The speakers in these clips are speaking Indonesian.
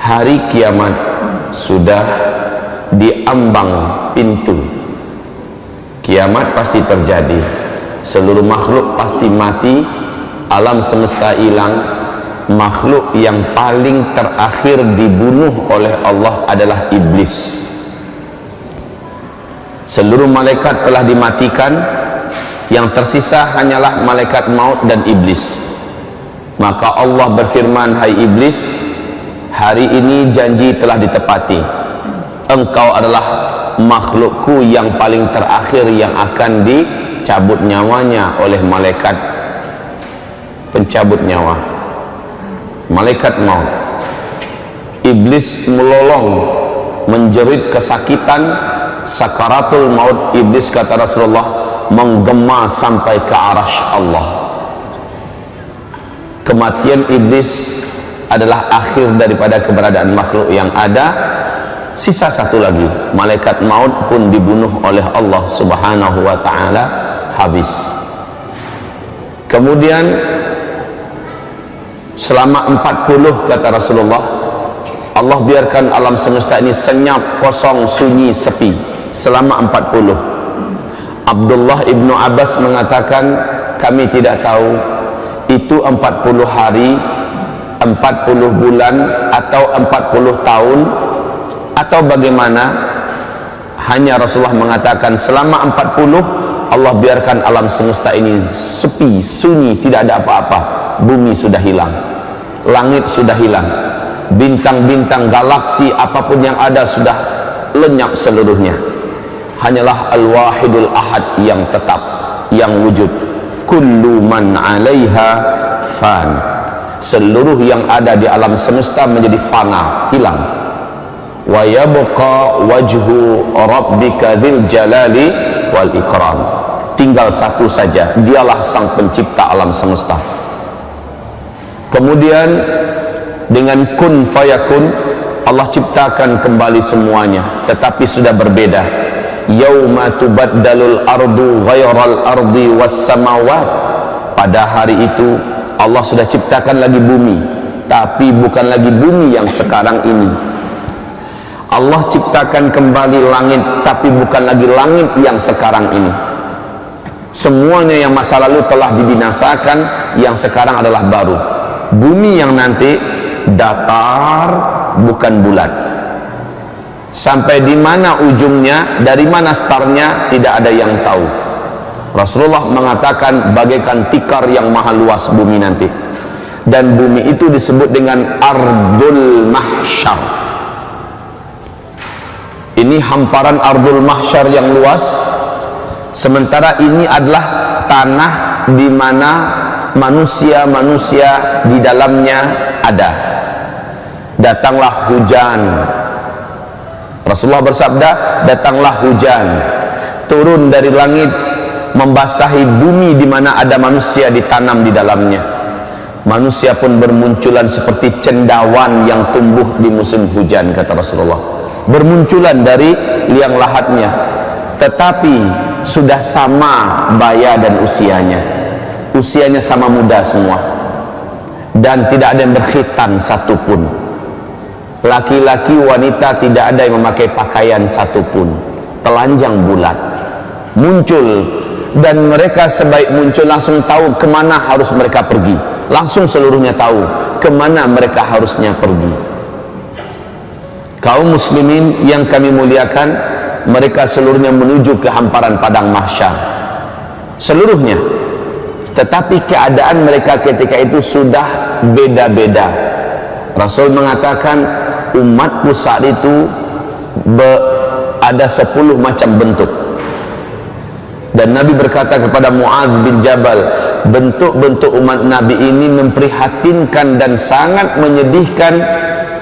hari kiamat sudah diambang pintu. Kiamat pasti terjadi, seluruh makhluk pasti mati, alam semesta hilang. Makhluk yang paling terakhir dibunuh oleh Allah adalah iblis. Seluruh malaikat telah dimatikan, yang tersisa hanyalah malaikat maut dan iblis. Maka Allah berfirman, hai iblis, hari ini janji telah ditepati. Engkau adalah makhlukku yang paling terakhir yang akan dicabut nyawanya oleh malaikat pencabut nyawa, malaikat maut. Iblis melolong, menjerit kesakitan, sakaratul maut. Iblis, kata Rasulullah, menggema sampai ke arasy Allah. Kematian iblis adalah akhir daripada keberadaan makhluk yang ada. Sisa satu lagi, malaikat maut pun dibunuh oleh Allah Subhanahu wa ta'ala, habis. Kemudian selama 40, kata Rasulullah, Allah biarkan alam semesta ini senyap, kosong, sunyi, sepi selama 40. Abdullah ibnu Abbas mengatakan, kami tidak tahu itu 40 hari, 40 bulan, atau 40 tahun, atau bagaimana. Hanya Rasulullah mengatakan selama 40 Allah biarkan alam semesta ini sepi, sunyi, tidak ada apa-apa. Bumi sudah hilang, langit sudah hilang, bintang-bintang, galaksi, apapun yang ada sudah lenyap seluruhnya. Hanyalah Al-Wahidul Ahad yang tetap, yang wujud. Kullu man 'alaiha fan. Seluruh yang ada di alam semesta menjadi fana, hilang. Wa yabqa wajhu rabbika dzil jalali wal ikram. Tinggal satu saja, dialah sang pencipta alam semesta. Kemudian dengan kun fayakun Allah ciptakan kembali semuanya, tetapi sudah berbeda. Yauma tubaddalul ardu ghairal ardi was samawat. Pada hari itu Allah sudah ciptakan lagi bumi, tapi bukan lagi bumi yang sekarang ini. Allah ciptakan kembali langit, tapi bukan lagi langit yang sekarang ini. Semuanya yang masa lalu telah dibinasakan, yang sekarang adalah baru. Bumi yang nanti datar, bukan bulat. Sampai di mana ujungnya, dari mana startnya, tidak ada yang tahu. Rasulullah mengatakan bagaikan tikar yang maha luas bumi nanti. Dan bumi itu disebut dengan Ardul Mahsyar. Ini hamparan Ardul Mahsyar yang luas. Sementara ini adalah tanah di mana manusia-manusia di dalamnya ada. Datanglah hujan. Rasulullah bersabda, datanglah hujan, turun dari langit, membasahi bumi di mana ada manusia ditanam di dalamnya. Manusia pun bermunculan seperti cendawan yang tumbuh di musim hujan, kata Rasulullah. Bermunculan dari liang lahatnya, tetapi sudah sama baya dan usianya. Usianya sama muda semua, dan tidak ada yang berkhitan satupun. Laki-laki, wanita, tidak ada yang memakai pakaian satupun. Telanjang bulat muncul, dan mereka sebaik muncul langsung tahu kemana harus mereka pergi. Langsung seluruhnya tahu kemana mereka harusnya pergi. Kaum muslimin yang kami muliakan, mereka seluruhnya menuju ke hamparan padang mahsyar, seluruhnya. Tetapi keadaan mereka ketika itu sudah beda-beda. Rasul mengatakan, umatku saat itu ada 10 macam bentuk. Dan Nabi berkata kepada Mu'adz bin Jabal, bentuk-bentuk umat Nabi ini memprihatinkan dan sangat menyedihkan,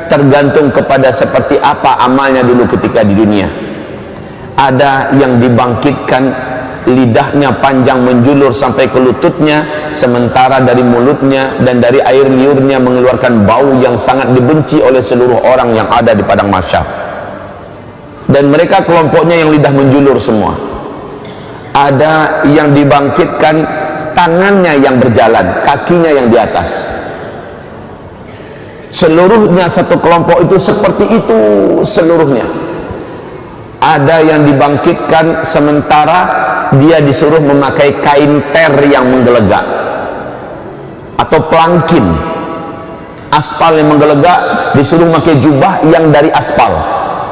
tergantung kepada seperti apa amalnya dulu ketika di dunia. Ada yang dibangkitkan, lidahnya panjang menjulur sampai ke lututnya, sementara dari mulutnya dan dari air liurnya mengeluarkan bau yang sangat dibenci oleh seluruh orang yang ada di padang mahsyar. Dan mereka kelompoknya yang lidah menjulur semua. Ada yang dibangkitkan, tangannya yang berjalan, kakinya yang di atas. Seluruhnya satu kelompok itu seperti itu seluruhnya. Ada yang dibangkitkan sementara dia disuruh memakai kain ter yang menggelegak atau pelangkin, aspal yang menggelegak, disuruh memakai jubah yang dari aspal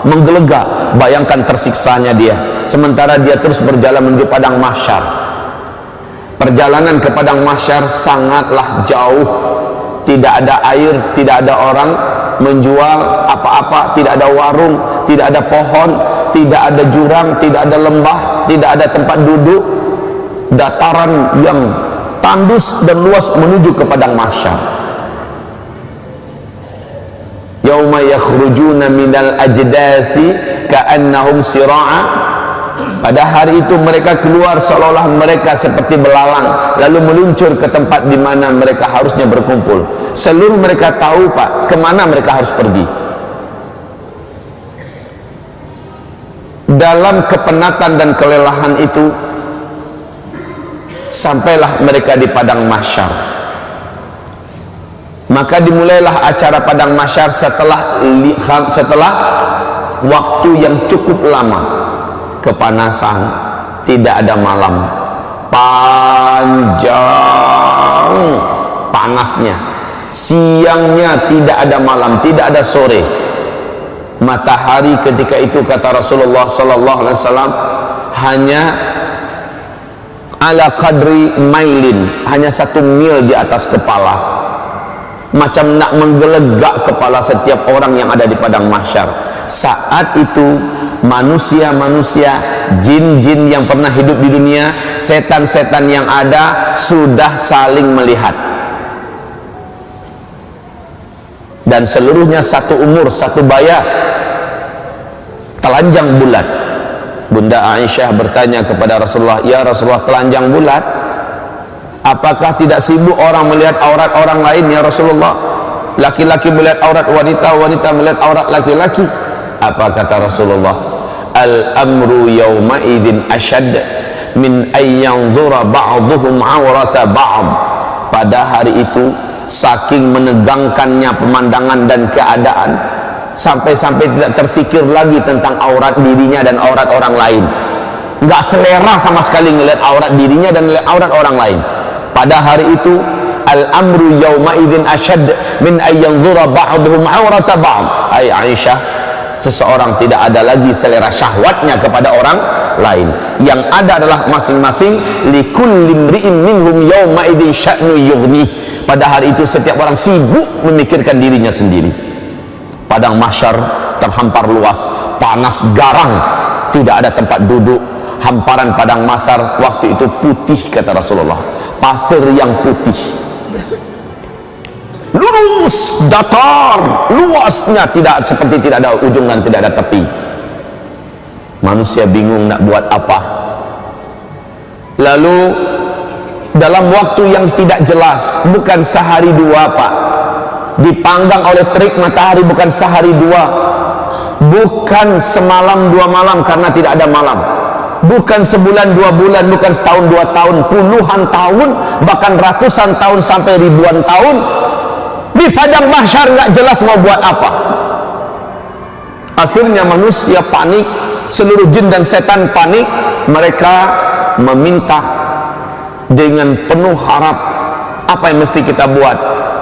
menggelegak. Bayangkan tersiksanya dia, sementara dia terus berjalan menuju padang mahsyar. Perjalanan ke padang mahsyar sangatlah jauh, tidak ada air, tidak ada orang menjual apa-apa, tidak ada warung, tidak ada pohon, tidak ada jurang, tidak ada lembah, tidak ada tempat duduk, dataran yang tandus dan luas menuju ke padang mahsyar. Yauma yakhrujuna minal ajdasi ka'annahum sira'a. Pada hari itu mereka keluar seolah-olah mereka seperti belalang, lalu meluncur ke tempat di mana mereka harusnya berkumpul. Seluruh mereka tahu, Pak, kemana mereka harus pergi. Dalam kepenatan dan kelelahan itu, sampailah mereka di padang mahsyar. Maka dimulailah acara padang mahsyar setelah waktu yang cukup lama. Kepanasan, tidak ada malam, panjang panasnya, siangnya tidak ada malam, tidak ada sore. Matahari ketika itu, kata Rasulullah sallallahu alaihi wasallam, hanya ala qadri mailin, hanya 1 mil di atas kepala, macam nak menggelegak kepala setiap orang yang ada di padang mahsyar. Saat itu manusia-manusia, jin-jin yang pernah hidup di dunia, setan-setan yang ada sudah saling melihat, dan seluruhnya satu umur, satu baya, telanjang bulat. Bunda Aisyah bertanya kepada Rasulullah, ya Rasulullah, telanjang bulat, apakah tidak sibuk orang melihat aurat orang lain ya Rasulullah? Laki-laki melihat aurat wanita, wanita melihat aurat laki-laki. Apa kata Rasulullah? Al-amru yawma idzin ashad min ayyanzura ba'duhum aurata ba'd. Pada hari itu saking menegangkannya pemandangan dan keadaan, sampai-sampai tidak terfikir lagi tentang aurat dirinya dan aurat orang lain. Enggak selera sama sekali melihat aurat dirinya dan melihat aurat orang lain. Pada hari itu al-amru yawma idzin ashad min ayyanzura ba'duhum aurata ba'd. Hai Aisyah, seseorang tidak ada lagi selera syahwatnya kepada orang lain. Yang ada adalah masing-masing likulli imri'in minhum yawma idzin sya'nu yughni. Pada hari itu setiap orang sibuk memikirkan dirinya sendiri. Padang mahsyar terhampar luas, panas garang, tidak ada tempat duduk. Hamparan padang mahsyar waktu itu putih, kata Rasulullah, pasir yang putih, lurus, datar, luasnya tidak seperti tidak ada ujung dan tidak ada tepi. Manusia bingung nak buat apa. Lalu dalam waktu yang tidak jelas, bukan sehari dua, Pak, dipanggang oleh terik matahari, bukan sehari dua, bukan semalam dua malam karena tidak ada malam, bukan sebulan dua bulan, bukan setahun dua tahun, puluhan tahun, bahkan ratusan tahun sampai ribuan tahun. Di padang mahsyar nggak jelas mau buat apa. Akhirnya manusia panik, seluruh jin dan setan panik. Mereka meminta dengan penuh harap, apa yang mesti kita buat?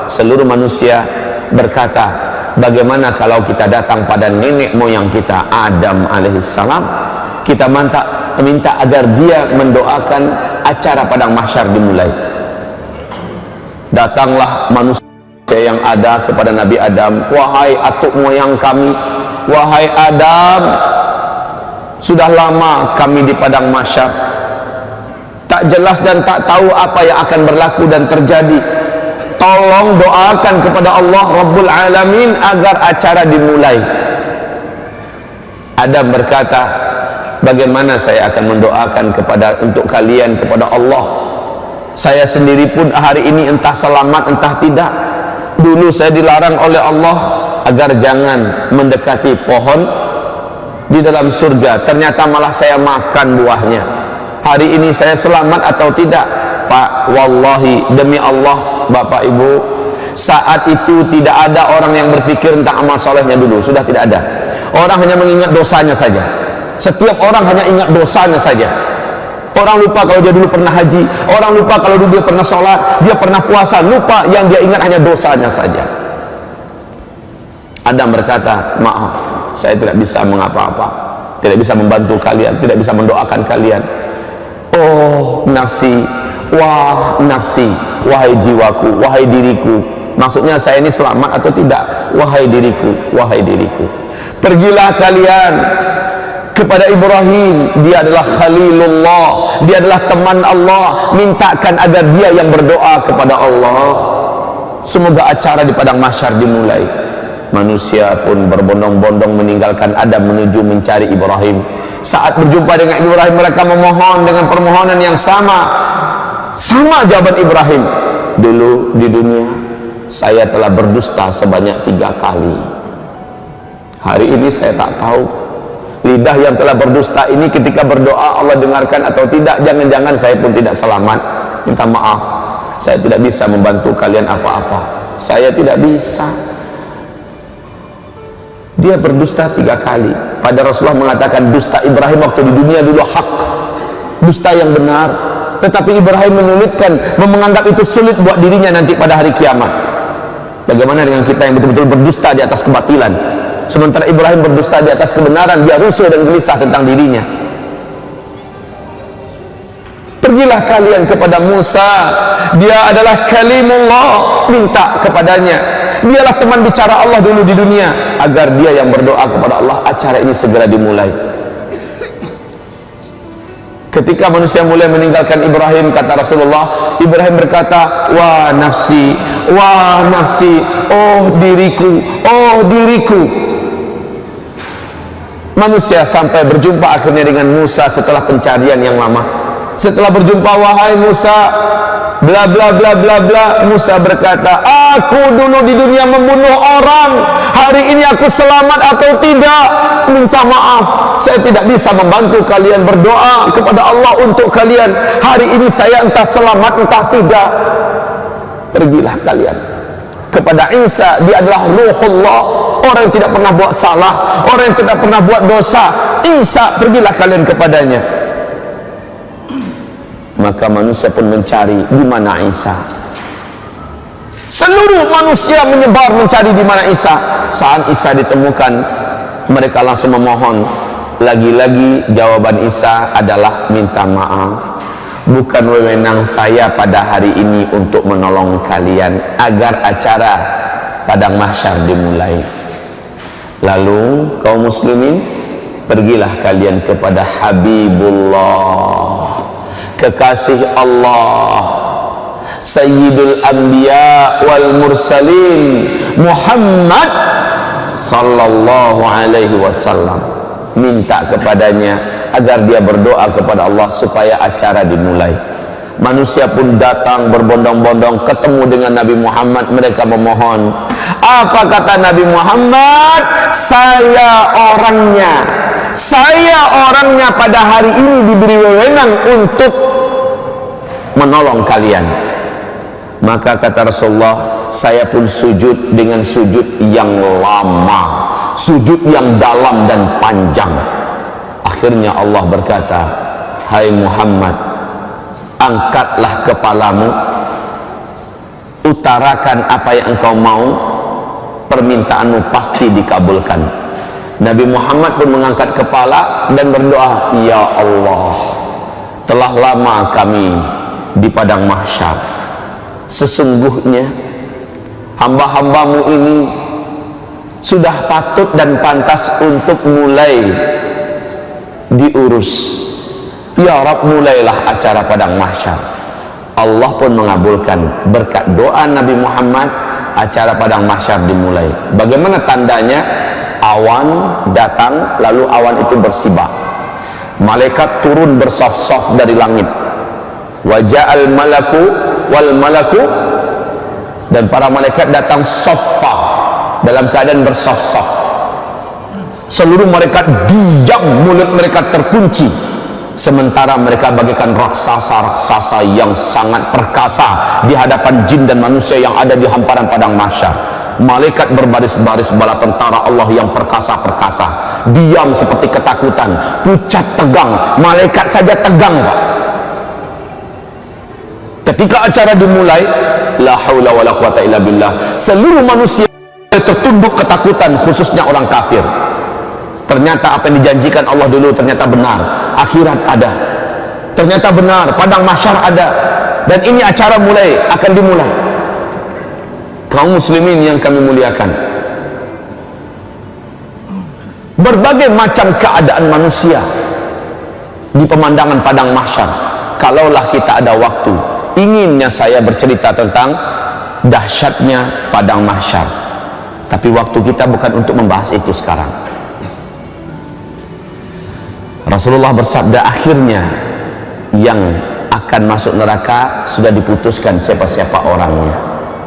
Seluruh manusia berkata, bagaimana kalau kita datang pada nenek moyang kita, Adam alaihissalam, kita minta agar dia mendoakan acara padang mahsyar dimulai. Datanglah manusia yang ada kepada Nabi Adam, wahai atuk moyang kami, wahai Adam, sudah lama kami di padang mahsyar, tak jelas dan tak tahu apa yang akan berlaku dan terjadi. Tolong doakan kepada Allah Rabbul Alamin agar acara dimulai. Adam berkata, bagaimana saya akan mendoakan untuk kalian kepada Allah? Saya sendiri pun hari ini entah selamat entah tidak. Dulu saya dilarang oleh Allah agar jangan mendekati pohon di dalam surga, ternyata malah saya makan buahnya. Hari ini saya selamat atau tidak? Pak, wallahi, demi Allah, Bapak Ibu, Saat itu tidak ada orang yang berpikir tentang amal solehnya dulu, sudah tidak ada. Orang hanya mengingat dosanya saja. Setiap orang hanya ingat dosanya saja. Orang lupa kalau dia dulu pernah haji, orang lupa kalau dulu dia pernah sholat, dia pernah puasa, lupa. Yang dia ingat hanya dosanya saja. Adam berkata, maaf, saya tidak bisa mengapa-apa, tidak bisa membantu kalian, tidak bisa mendoakan kalian. Oh nafsi, wah nafsi, wahai jiwaku, wahai diriku. Maksudnya saya ini selamat atau tidak? Wahai diriku, wahai diriku. Pergilah kalian kepada Ibrahim, dia adalah Khalilullah, dia adalah teman Allah, mintakan agar dia yang berdoa kepada Allah. Semoga acara di padang mahsyar dimulai. Manusia pun berbondong-bondong meninggalkan Adam menuju mencari Ibrahim. Saat berjumpa dengan Ibrahim, mereka memohon dengan permohonan yang sama jawaban Ibrahim. Dulu di dunia saya telah berdusta sebanyak 3 kali. Hari ini saya tak tahu lidah yang telah berdusta ini ketika berdoa Allah dengarkan atau tidak. Jangan-jangan saya pun tidak selamat. Minta maaf, saya tidak bisa membantu kalian apa-apa, saya tidak bisa. Dia berdusta 3 kali. Pada Rasulullah mengatakan dusta Ibrahim waktu di dunia dulu hak, dusta yang benar. Tetapi Ibrahim menyulitkan, menganggap itu sulit buat dirinya nanti pada hari kiamat. Bagaimana dengan kita yang betul-betul berdusta di atas kebatilan? Sementara Ibrahim berdusta di atas kebenaran, dia rusuh dan gelisah tentang dirinya. Pergilah kalian kepada Musa, dia adalah kalimullah, minta kepadanya. Dialah teman bicara Allah dulu di dunia, agar dia yang berdoa kepada Allah, acara ini segera dimulai. Ketika manusia mulai meninggalkan Ibrahim, kata Rasulullah, Ibrahim berkata, wah nafsi, oh diriku, oh diriku. Manusia sampai berjumpa akhirnya dengan Musa setelah pencarian yang lama. Setelah berjumpa, wahai Musa, bla bla bla bla bla. Musa berkata, aku dulu di dunia membunuh orang, hari ini aku selamat atau tidak? Minta maaf, saya tidak bisa membantu kalian, berdoa kepada Allah untuk kalian. Hari ini saya entah selamat entah tidak. Pergilah kalian kepada Isa, dia adalah Ruhullah, orang yang tidak pernah buat salah, orang yang tidak pernah buat dosa. Isa, pergilah kalian kepadanya. Maka manusia pun mencari di mana Isa. Seluruh manusia menyebar mencari di mana Isa. Saat Isa ditemukan, mereka langsung memohon. Lagi-lagi jawaban Isa adalah minta maaf. Bukan wewenang saya pada hari ini untuk menolong kalian agar acara padang mahsyar dimulai. Lalu kaum muslimin, pergilah kalian kepada Habibullah, kekasih Allah, Sayyidul Anbiya wal Mursalin, Muhammad sallallahu alaihi wasallam. Minta kepadanya agar dia berdoa kepada Allah supaya acara dimulai. Manusia pun datang berbondong-bondong ketemu dengan Nabi Muhammad. Mereka memohon. Apa kata Nabi Muhammad? Saya orangnya pada hari ini diberi wewenang untuk menolong kalian. Maka kata Rasulullah, saya pun sujud dengan sujud yang lama, sujud yang dalam dan panjang. Akhirnya Allah berkata, hai Muhammad, angkatlah kepalamu, utarakan apa yang engkau mau, permintaanmu pasti dikabulkan. Nabi Muhammad pun mengangkat kepala dan berdoa, ya Allah, telah lama kami di padang mahsyar. Sesungguhnya hamba-hambamu ini sudah patut dan pantas untuk mulai diurus. Ya Rabb, mulailah acara padang mahsyar. Allah pun mengabulkan berkat doa Nabi Muhammad. Acara padang mahsyar dimulai. Bagaimana tandanya? Awan datang, lalu awan itu bersibak. Malaikat turun bersaf-saf dari langit. Waja'al malaku wal malaku, dan para malaikat datang saffa, dalam keadaan bersaf-saf. Seluruh malaikat diam, mulut mereka terkunci. sementara mereka bagaikan raksasa-raksasa yang sangat perkasa di hadapan jin dan manusia yang ada di hamparan padang mahsyar. Malaikat berbaris-baris bala tentara Allah yang perkasa-perkasa diam seperti ketakutan, pucat tegang, malaikat saja tegang, Pak. Ketika acara dimulai, la haula wala quwata illa billah, seluruh manusia tertunduk ketakutan, khususnya orang kafir. Ternyata apa yang dijanjikan Allah dulu ternyata benar. Akhirat ada, ternyata benar, padang mahsyar ada, dan ini acara akan dimulai. Kaum muslimin yang kami muliakan, berbagai macam keadaan manusia di pemandangan padang mahsyar. Kalaulah kita ada waktu, inginnya saya bercerita tentang dahsyatnya padang mahsyar, tapi waktu kita bukan untuk membahas itu sekarang. Rasulullah bersabda, akhirnya yang akan masuk neraka sudah diputuskan siapa-siapa orangnya.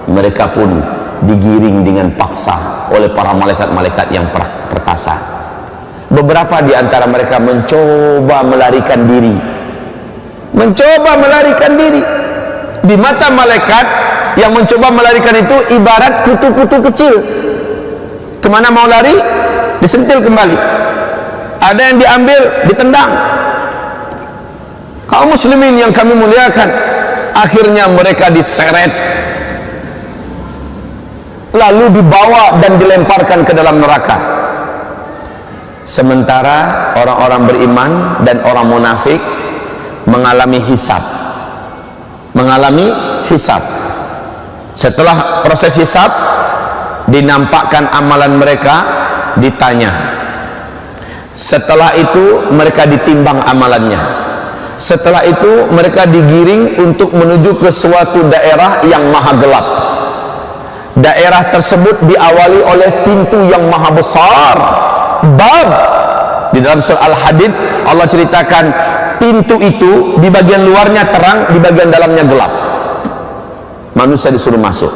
Mereka pun digiring dengan paksa oleh para malaikat-malaikat yang perkasa. Beberapa di antara mereka mencoba melarikan diri. Di mata malaikat yang mencoba melarikan itu ibarat kutu-kutu kecil. Kemana mau lari, disentil kembali. Ada yang diambil, ditendang. Kaum muslimin yang kami muliakan, akhirnya mereka diseret, lalu dibawa dan dilemparkan ke dalam neraka. Sementara orang-orang beriman dan orang munafik mengalami hisab. Setelah proses hisab, dinampakkan amalan mereka, ditanya. Setelah itu mereka ditimbang amalannya. Setelah itu mereka digiring untuk menuju ke suatu daerah yang maha gelap. Daerah tersebut diawali oleh pintu yang maha besar, bab. Di dalam surah Al-Hadid Allah ceritakan pintu itu di bagian luarnya terang, di bagian dalamnya gelap. Manusia disuruh masuk.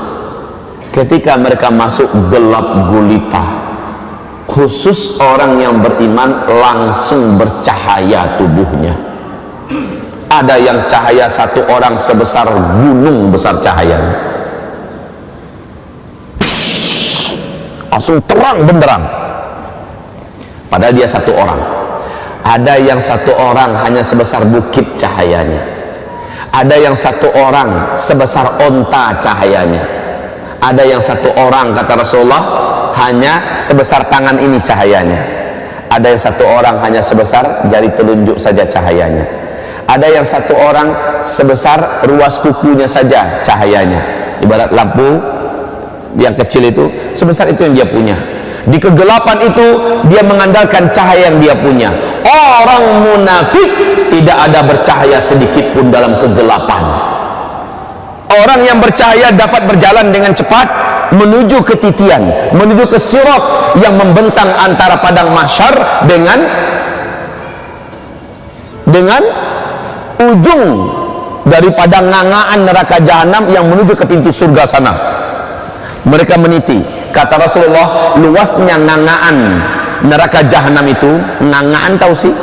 Ketika mereka masuk, gelap gulita. Khusus orang yang beriman langsung bercahaya tubuhnya. Ada yang cahaya satu orang sebesar gunung besar cahayanya, langsung terang benderang, padahal dia satu orang. Ada yang satu orang hanya sebesar bukit cahayanya. Ada yang satu orang sebesar onta cahayanya. Ada yang satu orang, kata Rasulullah, hanya sebesar tangan ini cahayanya. Ada yang satu orang hanya sebesar jari telunjuk saja cahayanya. Ada yang satu orang sebesar ruas kukunya saja cahayanya. Ibarat lampu yang kecil itu, sebesar itu yang dia punya. Di kegelapan itu dia mengandalkan cahaya yang dia punya. Orang munafik tidak ada bercahaya sedikit pun dalam kegelapan. Orang yang bercahaya dapat berjalan dengan cepat menuju ke titian, menuju ke sirat yang membentang antara padang mahsyar dengan ujung daripada ngangaan neraka jahanam yang menuju ke pintu surga sana. Mereka meniti. Kata Rasulullah, luasnya ngangaan neraka jahanam itu, ngangaan tahu sih?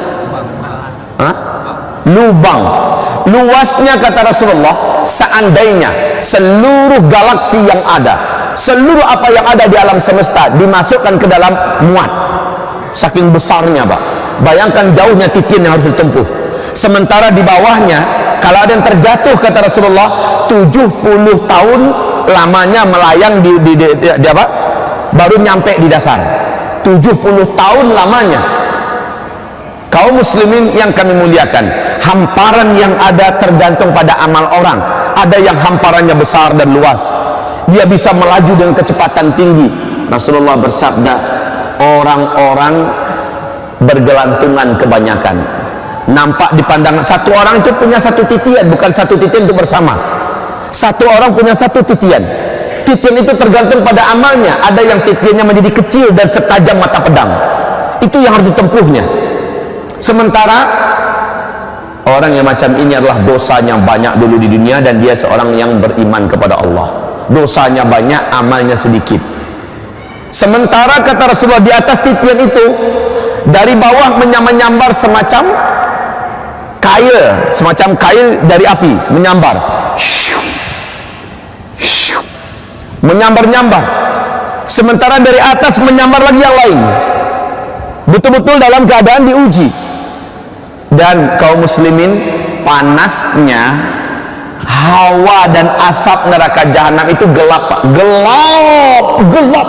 Lubang. Luasnya, kata Rasulullah, seandainya seluruh galaksi yang ada, seluruh apa yang ada di alam semesta dimasukkan ke dalam muat, saking besarnya, Pak. Bayangkan jauhnya titian yang harus ditempuh. Sementara di bawahnya, kalau ada yang terjatuh, kata Rasulullah, 70 tahun lamanya melayang di apa? Baru nyampe di dasar. 70 tahun lamanya. Kaum muslimin yang kami muliakan, hamparan yang ada tergantung pada amal orang. Ada yang hamparannya besar dan luas, dia bisa melaju dengan kecepatan tinggi. Rasulullah bersabda, orang-orang bergelantungan kebanyakan. Nampak di pandangan satu orang itu punya satu titian, bukan satu titian itu bersama. Satu orang punya satu titian. Titian itu tergantung pada amalnya. Ada yang titiannya menjadi kecil dan setajam mata pedang. Itu yang harus ditempuhnya. Sementara orang yang macam ini adalah dosanya banyak dulu di dunia dan dia seorang yang beriman kepada Allah. Dosanya banyak, amalnya sedikit. Sementara kata Rasulullah, di atas titian itu dari bawah menyambar semacam kail, semacam kail dari api menyambar, menyambar-nyambar, sementara dari atas menyambar lagi yang lain, betul-betul dalam keadaan diuji. Dan kaum muslimin, panasnya hawa dan asap neraka jahanam itu gelap, Pak. Gelap.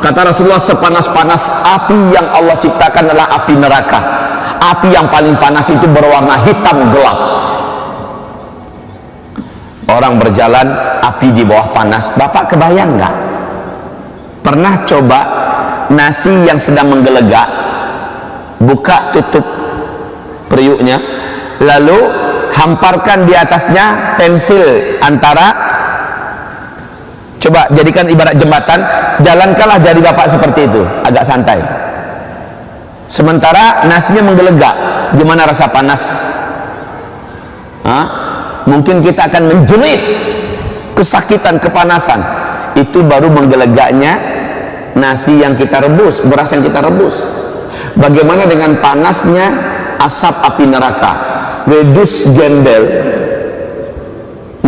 Kata Rasulullah, sepanas-panas api yang Allah ciptakan adalah api neraka. Api yang paling panas itu berwarna hitam gelap. Orang berjalan, api di bawah panas. Bapak kebayang nggak? Pernah coba nasi yang sedang menggelegak, buka tutup periuknya, lalu hamparkan di atasnya pensil antara, coba jadikan ibarat jembatan, jalankanlah jari bapak seperti itu, agak santai, sementara nasinya menggelegak. Gimana rasa panas? Mungkin kita akan menjerit, kesakitan, kepanasan. Itu baru menggelegaknya nasi yang kita rebus, beras yang kita rebus. Bagaimana dengan panasnya asap api neraka? Wedus Gembel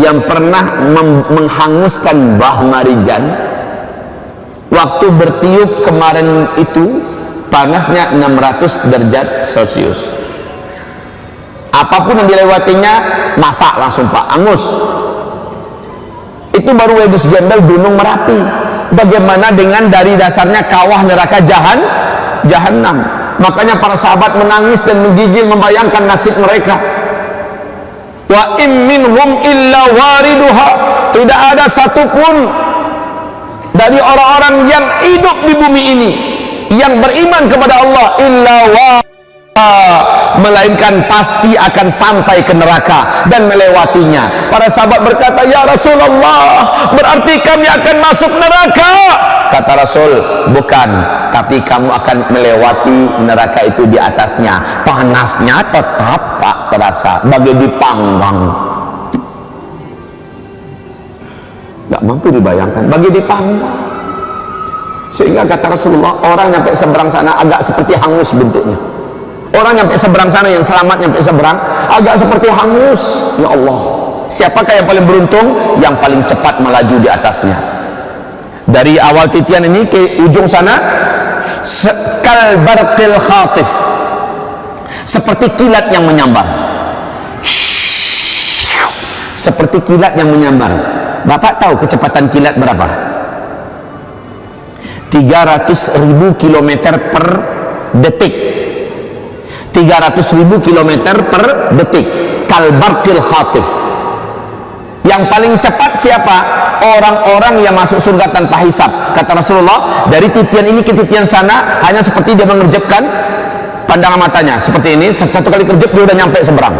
yang pernah menghanguskan Mbah Marijan, waktu bertiup kemarin itu panasnya 600 derajat Celcius. Apapun yang dilewatinya masak langsung, Pak, angus. Itu baru Wedus Gembel Gunung Merapi. Bagaimana dengan dari dasarnya kawah neraka jahanam? Makanya para sahabat menangis dan menggigil membayangkan nasib mereka. Wa in minhum illa wariduha, tidak ada satupun dari orang-orang yang hidup di bumi ini yang beriman kepada Allah illa melainkan pasti akan sampai ke neraka dan melewatinya. Para sahabat berkata, ya Rasulullah, berarti kami akan masuk neraka? Kata Rasul, bukan, tapi kamu akan melewati neraka itu di atasnya. Panasnya tetap, Pak, terasa bagi dipanggang. Gak mampu dibayangkan, bagi dipanggang. Sehingga kata Rasulullah, orang nyampe seberang sana agak seperti hangus bentuknya. Orang nyampe seberang sana, yang selamat nyampe seberang, agak seperti hangus. Ya Allah, siapakah yang paling beruntung? Yang paling cepat melaju di atasnya. Dari awal titian ini ke ujung sana, kal barqil khatif, seperti kilat yang menyambar. Seperti kilat yang menyambar. Bapak tahu kecepatan kilat berapa? 300.000 km per detik. 300.000 km per detik. Kal barqil khatif. Yang paling cepat siapa? Orang-orang yang masuk surga tanpa hisab. Kata Rasulullah, dari titian ini ke titian sana hanya seperti dia mengerjapkan pandangan matanya. Seperti ini, satu kali kerjap dia udah nyampe seberang.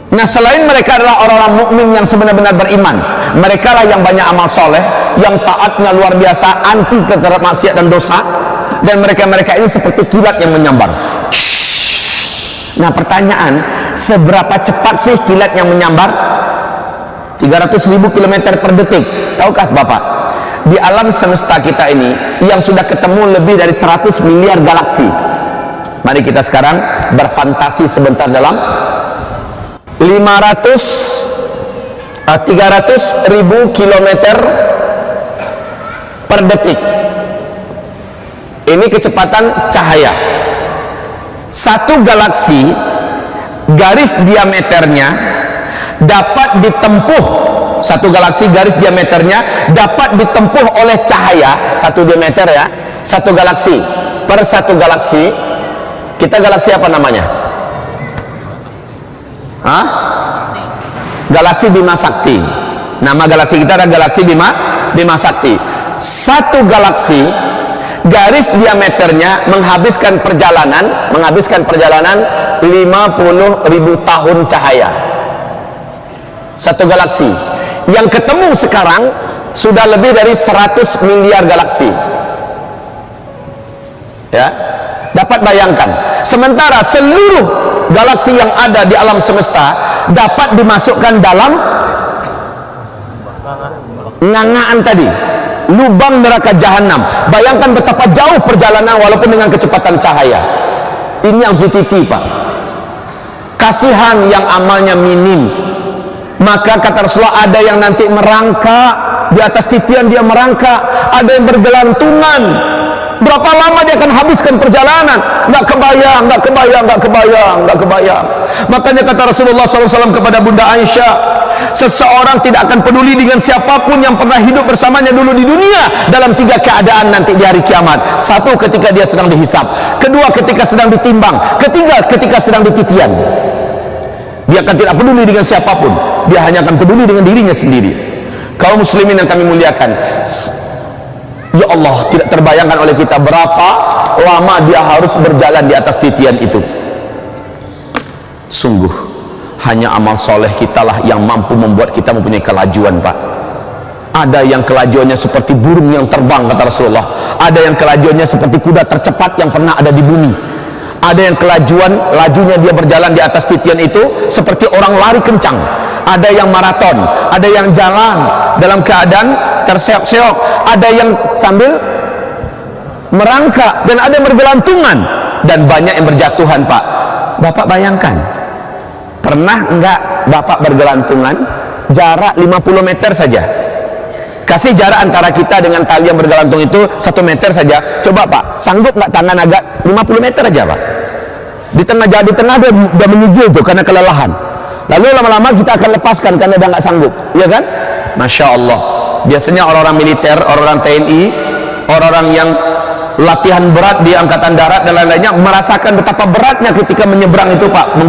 Nah, selain mereka adalah orang-orang mukmin yang sebenar-benar beriman. Mereka lah yang banyak amal soleh, yang taatnya luar biasa, anti terhadap maksiat dan dosa. Dan mereka-mereka ini seperti kilat yang menyambar. Nah, pertanyaan, seberapa cepat sih kilat yang menyambar? 300.000 km per detik. Tahukah Bapak, di alam semesta kita ini yang sudah ketemu lebih dari 100 miliar galaksi. Mari kita sekarang berfantasi sebentar dalam 300.000 km per detik. Ini kecepatan cahaya. Satu galaksi, garis diameternya dapat ditempuh, satu galaksi garis diameternya dapat ditempuh oleh cahaya, satu diameter ya, satu galaksi per satu galaksi. Kita galaksi apa namanya? Galaksi Bima Sakti. Nama galaksi kita adalah galaksi Bima Sakti. Satu galaksi garis diameternya menghabiskan perjalanan 50.000 tahun cahaya. Satu galaksi yang ketemu sekarang sudah lebih dari 100 miliar galaksi. Ya, dapat bayangkan. Sementara seluruh galaksi yang ada di alam semesta dapat dimasukkan dalam ngangaan tadi, lubang neraka jahanam. Bayangkan betapa jauh perjalanan walaupun dengan kecepatan cahaya. Ini yang dititi, Pak. kasihan yang amalnya minim. Maka kata Rasulullah, ada yang nanti merangkak di atas titian, dia merangkak. Ada yang bergelantungan. Berapa lama dia akan habiskan perjalanan? Nggak kebayang. Makanya kata Rasulullah SAW kepada Bunda Aisyah, seseorang tidak akan peduli dengan siapapun yang pernah hidup bersamanya dulu di dunia dalam 3 keadaan nanti di hari kiamat. 1, ketika dia sedang dihisab. 2, ketika sedang ditimbang. 3, ketika sedang dititian. Dia akan tidak peduli dengan siapapun. Dia hanya akan peduli dengan dirinya sendiri. Kaum muslimin yang kami muliakan, ya Allah, tidak terbayangkan oleh kita berapa lama dia harus berjalan di atas titian itu. Sungguh hanya amal soleh kita lah yang mampu membuat kita mempunyai kelajuan, Pak. Ada yang kelajuannya seperti burung yang terbang, kata Rasulullah. Ada yang kelajuannya seperti kuda tercepat yang pernah ada di bumi. Ada yang lajunya dia berjalan di atas titian itu seperti orang lari kencang. Ada yang maraton, ada yang jalan dalam keadaan terseok-seok, ada yang sambil merangkak, dan ada yang bergelantungan, dan banyak yang berjatuhan, Pak. Bapak bayangkan, pernah enggak Bapak bergelantungan jarak 50 meter saja? Kasih jarak antara kita dengan tali yang bergelantung itu 1 meter saja. Coba Pak, sanggup nggak tangan agak 50 meter aja Pak? Di tengah dia udah menyugul tuh karena kelelahan. Lalu lama-lama kita akan lepaskan karena dia nggak sanggup, ya kan? Masya Allah. Biasanya orang-orang militer, orang-orang TNI, orang-orang yang latihan berat di angkatan darat dan lain-lainnya merasakan betapa beratnya ketika menyeberang itu Pak,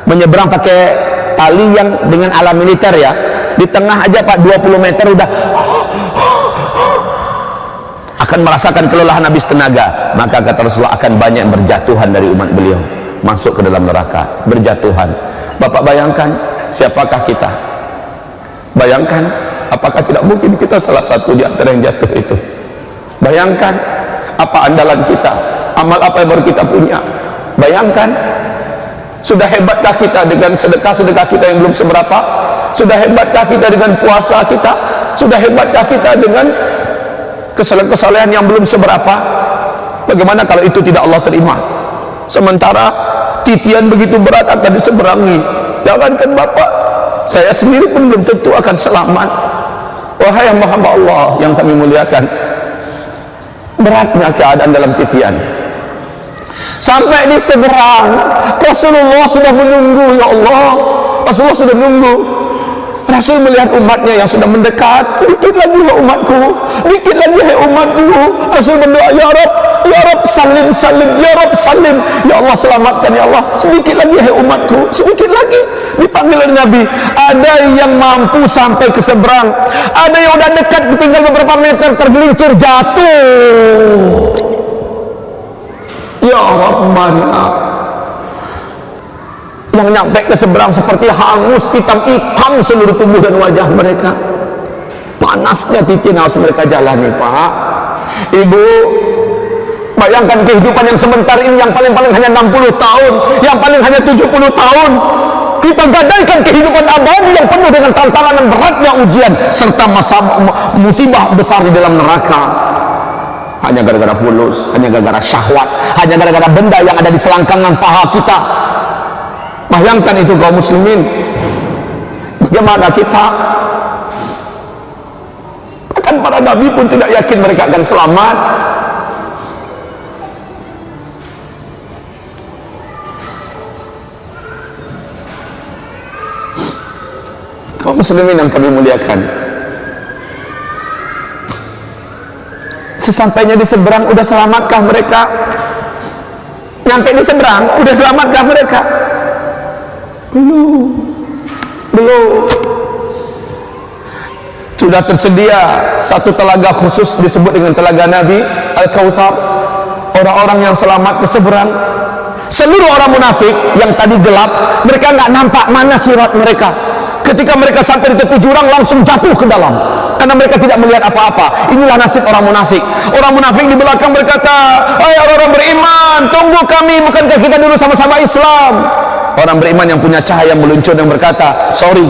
menyeberang pakai tali yang dengan ala militer ya. Di tengah aja Pak 20 meter udah akan merasakan kelelahan habis tenaga. Maka kata Rasulullah akan banyak yang berjatuhan dari umat beliau, masuk ke dalam neraka, berjatuhan. Bapak bayangkan siapakah kita? Bayangkan, apakah tidak mungkin kita salah satu di antara yang jatuh itu? Bayangkan apa andalan kita, amal apa yang baru kita punya. Bayangkan, sudah hebatkah kita dengan sedekah-sedekah kita yang belum seberapa? Sudah hebatkah kita dengan puasa kita? Sudah hebatkah kita dengan kesalehan-kesalehan yang belum seberapa? Bagaimana kalau itu tidak Allah terima? Sementara titian begitu berat akan diseberangi. Jangankan Bapak, saya sendiri pun belum tentu akan selamat. Wahai hamba Allah yang kami muliakan, beratnya keadaan dalam titian. Sampai di seberang, Rasulullah sudah menunggu, ya Allah. Rasulullah sudah menunggu. Rasul melihat umatnya yang sudah mendekat. Dikit lagi ya umatku, dikit lagi ya umatku. Rasul berdoa, ya Rabb salim, ya Rabb salim, ya Allah selamatkan ya Allah. Sedikit lagi ya umatku, sedikit lagi. Dipanggil oleh Nabi. Ada yang mampu sampai ke seberang, ada yang udah dekat, tinggal beberapa meter, tergelincir jatuh. Ya Rabbana, yang nyampe ke seberang seperti hangus, hitam-hitam seluruh tubuh dan wajah mereka. Panasnya titian harus mereka jalani, Pak. Ibu, bayangkan kehidupan yang sebentar ini, yang paling-paling hanya 60 tahun, yang paling hanya 70 tahun. Kita gadaikan kehidupan abadi yang penuh dengan tantangan dan beratnya ujian serta musibah besar di dalam neraka. Hanya gara-gara fulus, hanya gara-gara syahwat, hanya gara-gara benda yang ada di selangkangan paha kita. Bayangkan itu kaum muslimin. Bagaimana kita? Bahkan para nabi pun tidak yakin mereka akan selamat. Kaum muslimin yang kami muliakan, sesampainya di seberang, udah selamatkah mereka? Nyampe di seberang, udah selamatkah mereka? Belum. Sudah tersedia satu telaga khusus disebut dengan telaga Nabi Al-Kautsar. Orang-orang yang selamat ke seberang. Seluruh orang munafik yang tadi gelap, mereka nggak nampak mana sirat mereka. Ketika mereka sampai di tepi jurang, langsung jatuh ke dalam karena mereka tidak melihat apa-apa. Inilah nasib orang munafik. Orang munafik di belakang berkata, "Hai orang-orang beriman, tunggu kami, bukankah kita dulu sama-sama Islam?" Orang beriman yang punya cahaya meluncur yang berkata, "Sorry,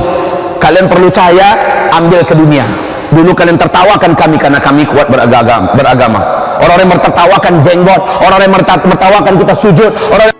kalian perlu cahaya, ambil ke dunia. Dulu kalian tertawakan kami karena kami kuat beragama. Orang yang tertawakan jenggot, orang yang tertawakan kita sujud, orang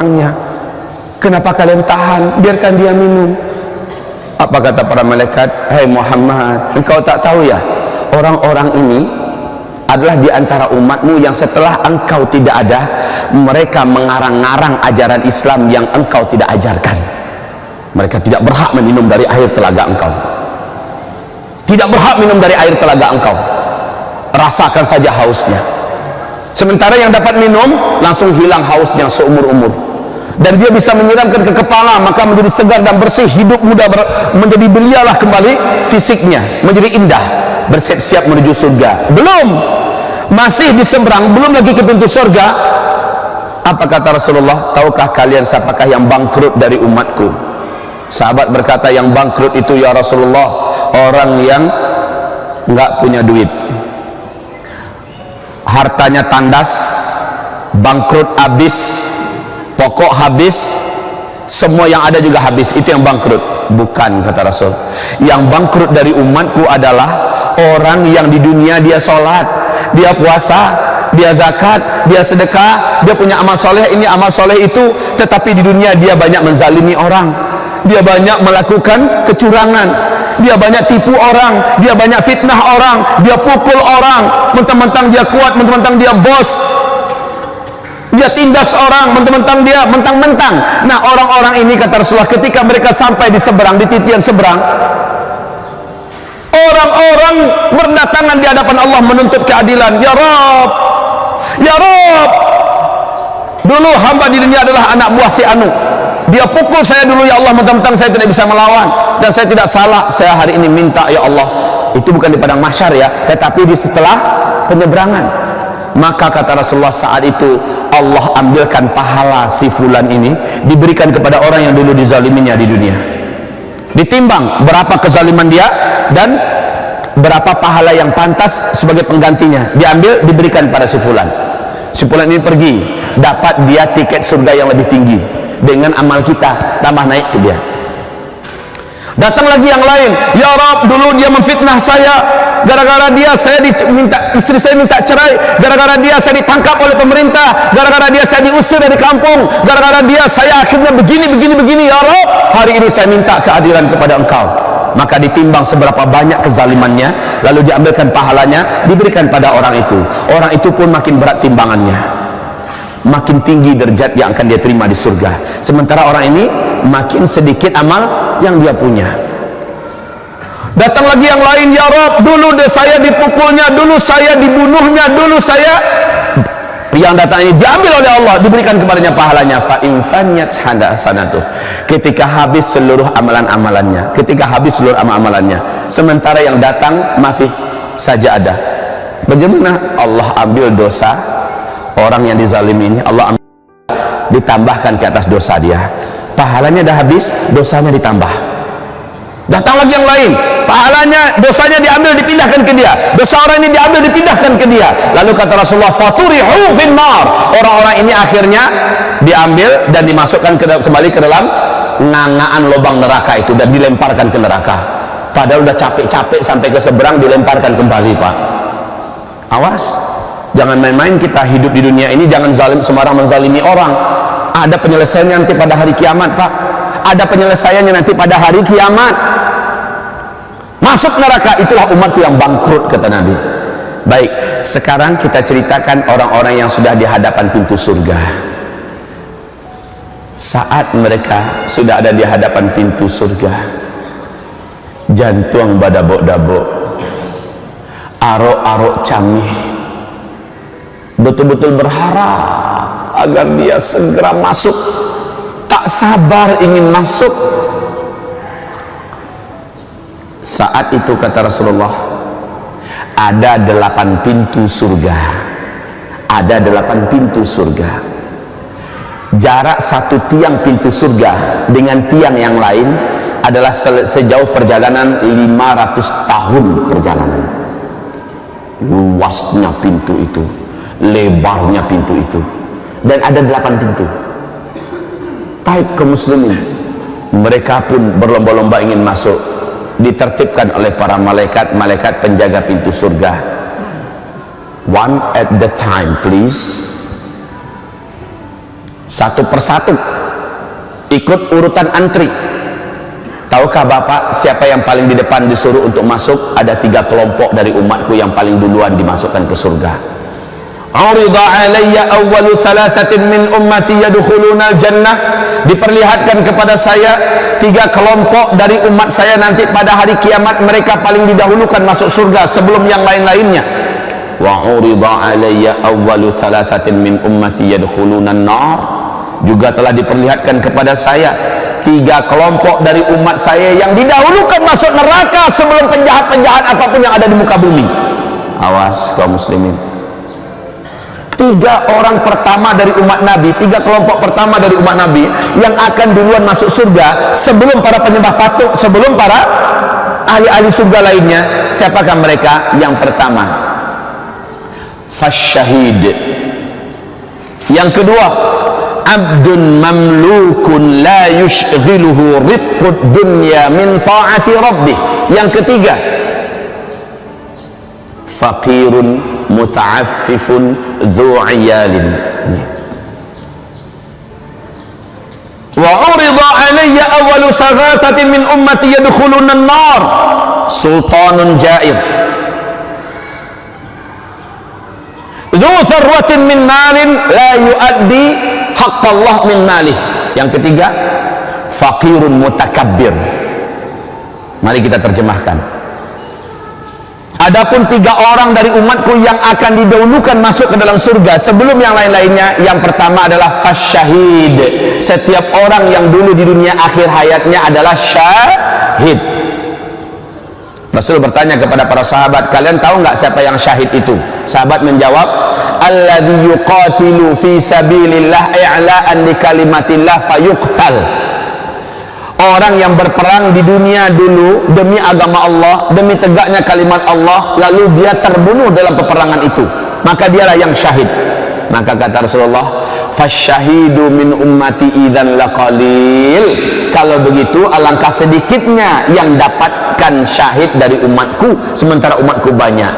lapangnya. Kenapa kalian tahan? Biarkan dia minum. Apa kata para malaikat? Hai Muhammad, engkau tak tahu ya, orang-orang ini adalah di antara umatmu yang setelah engkau tidak ada, mereka mengarang-ngarang ajaran Islam yang engkau tidak ajarkan. Mereka tidak berhak minum dari air telaga engkau. Tidak berhak minum dari air telaga engkau. Rasakan saja hausnya. Sementara yang dapat minum langsung hilang hausnya seumur-umur, dan dia bisa menyiramkan ke kepala, maka menjadi segar dan bersih, hidup muda, menjadi belialah kembali fisiknya, menjadi indah, bersiap-siap menuju surga. Belum, masih di seberang, belum lagi ke pintu surga. Apa kata Rasulullah? Tahukah kalian siapakah yang bangkrut dari umatku? Sahabat berkata, yang bangkrut itu ya Rasulullah, orang yang nggak punya duit, hartanya tandas, bangkrut habis, pokok habis, semua yang ada juga habis. Itu yang bangkrut. Bukan, kata Rasul. Yang bangkrut dari umatku adalah orang yang di dunia dia sholat, dia puasa, dia zakat, dia sedekah, dia punya amal soleh ini, amal soleh itu, tetapi di dunia dia banyak menzalimi orang, dia banyak melakukan kecurangan, dia banyak tipu orang, dia banyak fitnah orang, dia pukul orang, mentang-mentang dia kuat, mentang-mentang dia bos, dia tindas orang, mentang-mentang dia mentang-mentang. Nah, orang-orang ini kata Rasulullah, ketika mereka sampai di seberang, di titian seberang, orang-orang berdatangan di hadapan Allah menuntut keadilan. Ya Rabb, ya Rabb, dulu hamba di dunia adalah anak buah si Anu, dia pukul saya dulu ya Allah, mentang-mentang saya tidak bisa melawan dan saya tidak salah, saya hari ini minta ya Allah. Itu bukan di padang mahsyar ya, tetapi di setelah penyeberangan. Maka kata Rasulullah, saat itu Allah ambilkan pahala si fulan ini, diberikan kepada orang yang dulu dizaliminya di dunia. Ditimbang berapa kezaliman dia dan berapa pahala yang pantas sebagai penggantinya, diambil diberikan pada si fulan. Si fulan ini pergi, dapat dia tiket surga yang lebih tinggi. Dengan amal kita tambah naik ke dia. Datang lagi yang lain, ya Rabb, dulu dia memfitnah saya, gara-gara dia saya diminta, istri saya minta cerai, gara-gara dia saya ditangkap oleh pemerintah, gara-gara dia saya diusir dari kampung, gara-gara dia saya akhirnya begini, ya Rabb, hari ini saya minta keadilan kepada engkau. Maka ditimbang seberapa banyak kezalimannya, lalu diambilkan pahalanya, diberikan pada orang itu. Orang itu pun makin berat timbangannya, makin tinggi derajat yang akan dia terima di surga. Sementara orang ini makin sedikit amal yang dia punya. Datang lagi yang lain, ya Rabb, dulu saya dipukulnya, dulu saya dibunuhnya, dulu saya, yang datang ini diambil oleh Allah, diberikan kepadanya pahalanya. Fa in fanyat hasanatuh, ketika habis seluruh amalan-amalannya, ketika habis seluruh amalan-amalannya, sementara yang datang masih saja ada. Bagaimana? Allah ambil dosa orang yang dizalimi ini, Allah ambil, ditambahkan ke atas dosa dia. Pahalanya dah habis, dosanya ditambah. Datang lagi yang lain, pahalanya, dosanya diambil dipindahkan ke dia, dosa orang ini diambil dipindahkan ke dia. Lalu kata Rasulullah, faturihu finnar, orang-orang ini akhirnya diambil dan dimasukkan kembali ke dalam ngangaan lubang neraka itu dan dilemparkan ke neraka. Padahal udah capek-capek sampai ke seberang, dilemparkan kembali. Pak, awas, jangan main-main kita hidup di dunia ini, jangan zalim, sembarang menzalimi orang. Ada penyelesaiannya nanti pada hari kiamat, Pak. Ada penyelesaiannya nanti pada hari kiamat. Masuk neraka, itulah umatku yang bangkrut, kata Nabi. Baik, sekarang kita ceritakan orang-orang yang sudah di hadapan pintu surga. Saat mereka sudah ada di hadapan pintu surga, jantung badabok-dabok, arok-arok camih, betul-betul berharap agar dia segera masuk, tak sabar ingin masuk. Saat itu kata Rasulullah, ada 8 pintu surga, ada 8 pintu surga. Jarak satu tiang pintu surga dengan tiang yang lain adalah sejauh perjalanan 500 tahun perjalanan. Luasnya pintu itu, lebarnya pintu itu, dan ada 8 pintu. Taib kaum muslimin, mereka pun berlomba-lomba ingin masuk, ditertibkan oleh para malaikat penjaga pintu surga. One at the time please. satu persatu, ikut urutan antri. Tahukah Bapak siapa yang paling di depan disuruh untuk masuk? Ada 3 kelompok dari umatku yang paling duluan dimasukkan ke surga. Urida alayya awwalu thalathatin min ummati yadkhuluna al-jannah. Diperlihatkan kepada saya 3 kelompok dari umat saya nanti pada hari kiamat, mereka paling didahulukan masuk surga sebelum yang lain-lainnya. Wa urida alayya awwalu thalathatin min ummati yadkhuluna an-nar. Juga telah diperlihatkan kepada saya 3 kelompok dari umat saya yang didahulukan masuk neraka sebelum penjahat-penjahat apapun yang ada di muka bumi. Awas kaum muslimin. 3 orang pertama dari umat Nabi, 3 kelompok pertama dari umat Nabi yang akan duluan masuk surga sebelum para penyembah patung, sebelum para ahli-ahli surga lainnya. Siapakah mereka? Yang pertama, fasyahid. Yang kedua, abdun mamlukun la yushghiluhu riqqud dunya min ta'ati rabbih. Yang ketiga, faqirun muta'affifun dzu'iyalin. Wa urida alayya awwalu thalathatin min ummati yadkhuluna an-nar sultanun ja'ir dzu tharwatin min malin la yuaddi haqqallah min malih. Yang ketiga, faqirun mutakabbir. Mari kita terjemahkan. Adapun 3 orang dari umatku yang akan didahulukan masuk ke dalam surga sebelum yang lain-lainnya. Yang pertama adalah fasyahid. Setiap orang yang dulu di dunia akhir hayatnya adalah syahid. Rasul bertanya kepada para sahabat, kalian tahu nggak siapa yang syahid itu? Sahabat menjawab, alladzi yuqatilu fi sabilillah i'la'an li kalimatillah fayuqtal. Orang yang berperang di dunia dulu demi agama Allah, demi tegaknya kalimat Allah, lalu dia terbunuh dalam peperangan itu, maka dialah yang syahid. Maka kata Rasulullah, fasyahidu min ummati idzan laqalil. Kalau begitu alangkah sedikitnya yang dapatkan syahid dari umatku, sementara umatku banyak.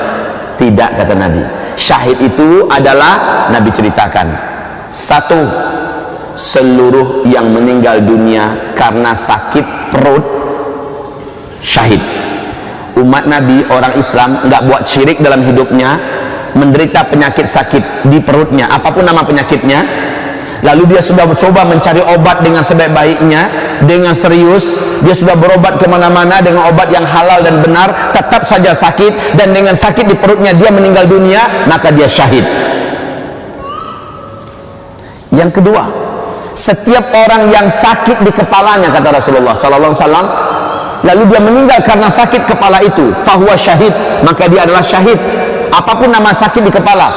Tidak, kata Nabi. Syahid itu adalah, Nabi ceritakan, 1, seluruh yang meninggal dunia karena sakit perut, syahid. Umat Nabi, orang Islam, nggak buat syirik dalam hidupnya, menderita penyakit sakit di perutnya, apapun nama penyakitnya, lalu dia sudah mencoba mencari obat dengan sebaik-baiknya, dengan serius, dia sudah berobat kemana-mana dengan obat yang halal dan benar, tetap saja sakit, dan dengan sakit di perutnya dia meninggal dunia, maka dia syahid. Yang kedua, setiap orang yang sakit di kepalanya, kata Rasulullah SAW, lalu dia meninggal karena sakit kepala itu, fahuwa syahid, maka dia adalah syahid. Apapun nama sakit di kepala,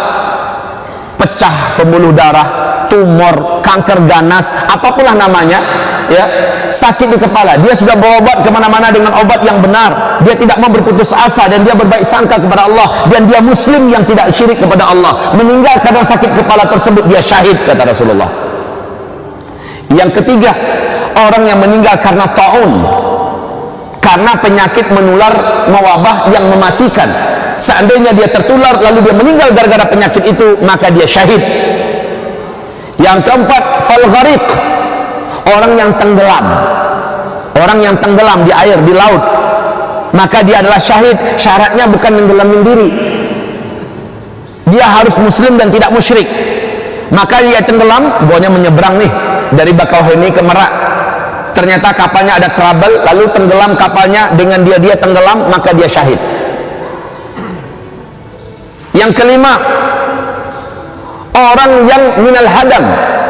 pecah pembuluh darah, tumor, kanker ganas, apapunlah namanya, ya, sakit di kepala, dia sudah berobat kemana-mana dengan obat yang benar, dia tidak mau berputus asa dan dia berbaik sangka kepada Allah, dan dia muslim yang tidak syirik kepada Allah, meninggal karena sakit kepala tersebut, dia syahid, kata Rasulullah. Yang ketiga, orang yang meninggal karena taun, karena penyakit menular mewabah yang mematikan. Seandainya dia tertular lalu dia meninggal gara-gara penyakit itu, maka dia syahid. Yang keempat, fal ghariq, orang yang tenggelam. Orang yang tenggelam di air, di laut, maka dia adalah syahid. Syaratnya bukan menggelamin diri, dia harus muslim dan tidak musyrik. Maka dia tenggelam, pokoknya menyeberang nih dari Bakauheni ke Merak, ternyata kapalnya ada trouble, lalu tenggelam kapalnya, dengan dia tenggelam, maka dia syahid. Yang kelima, orang yang minal hadam,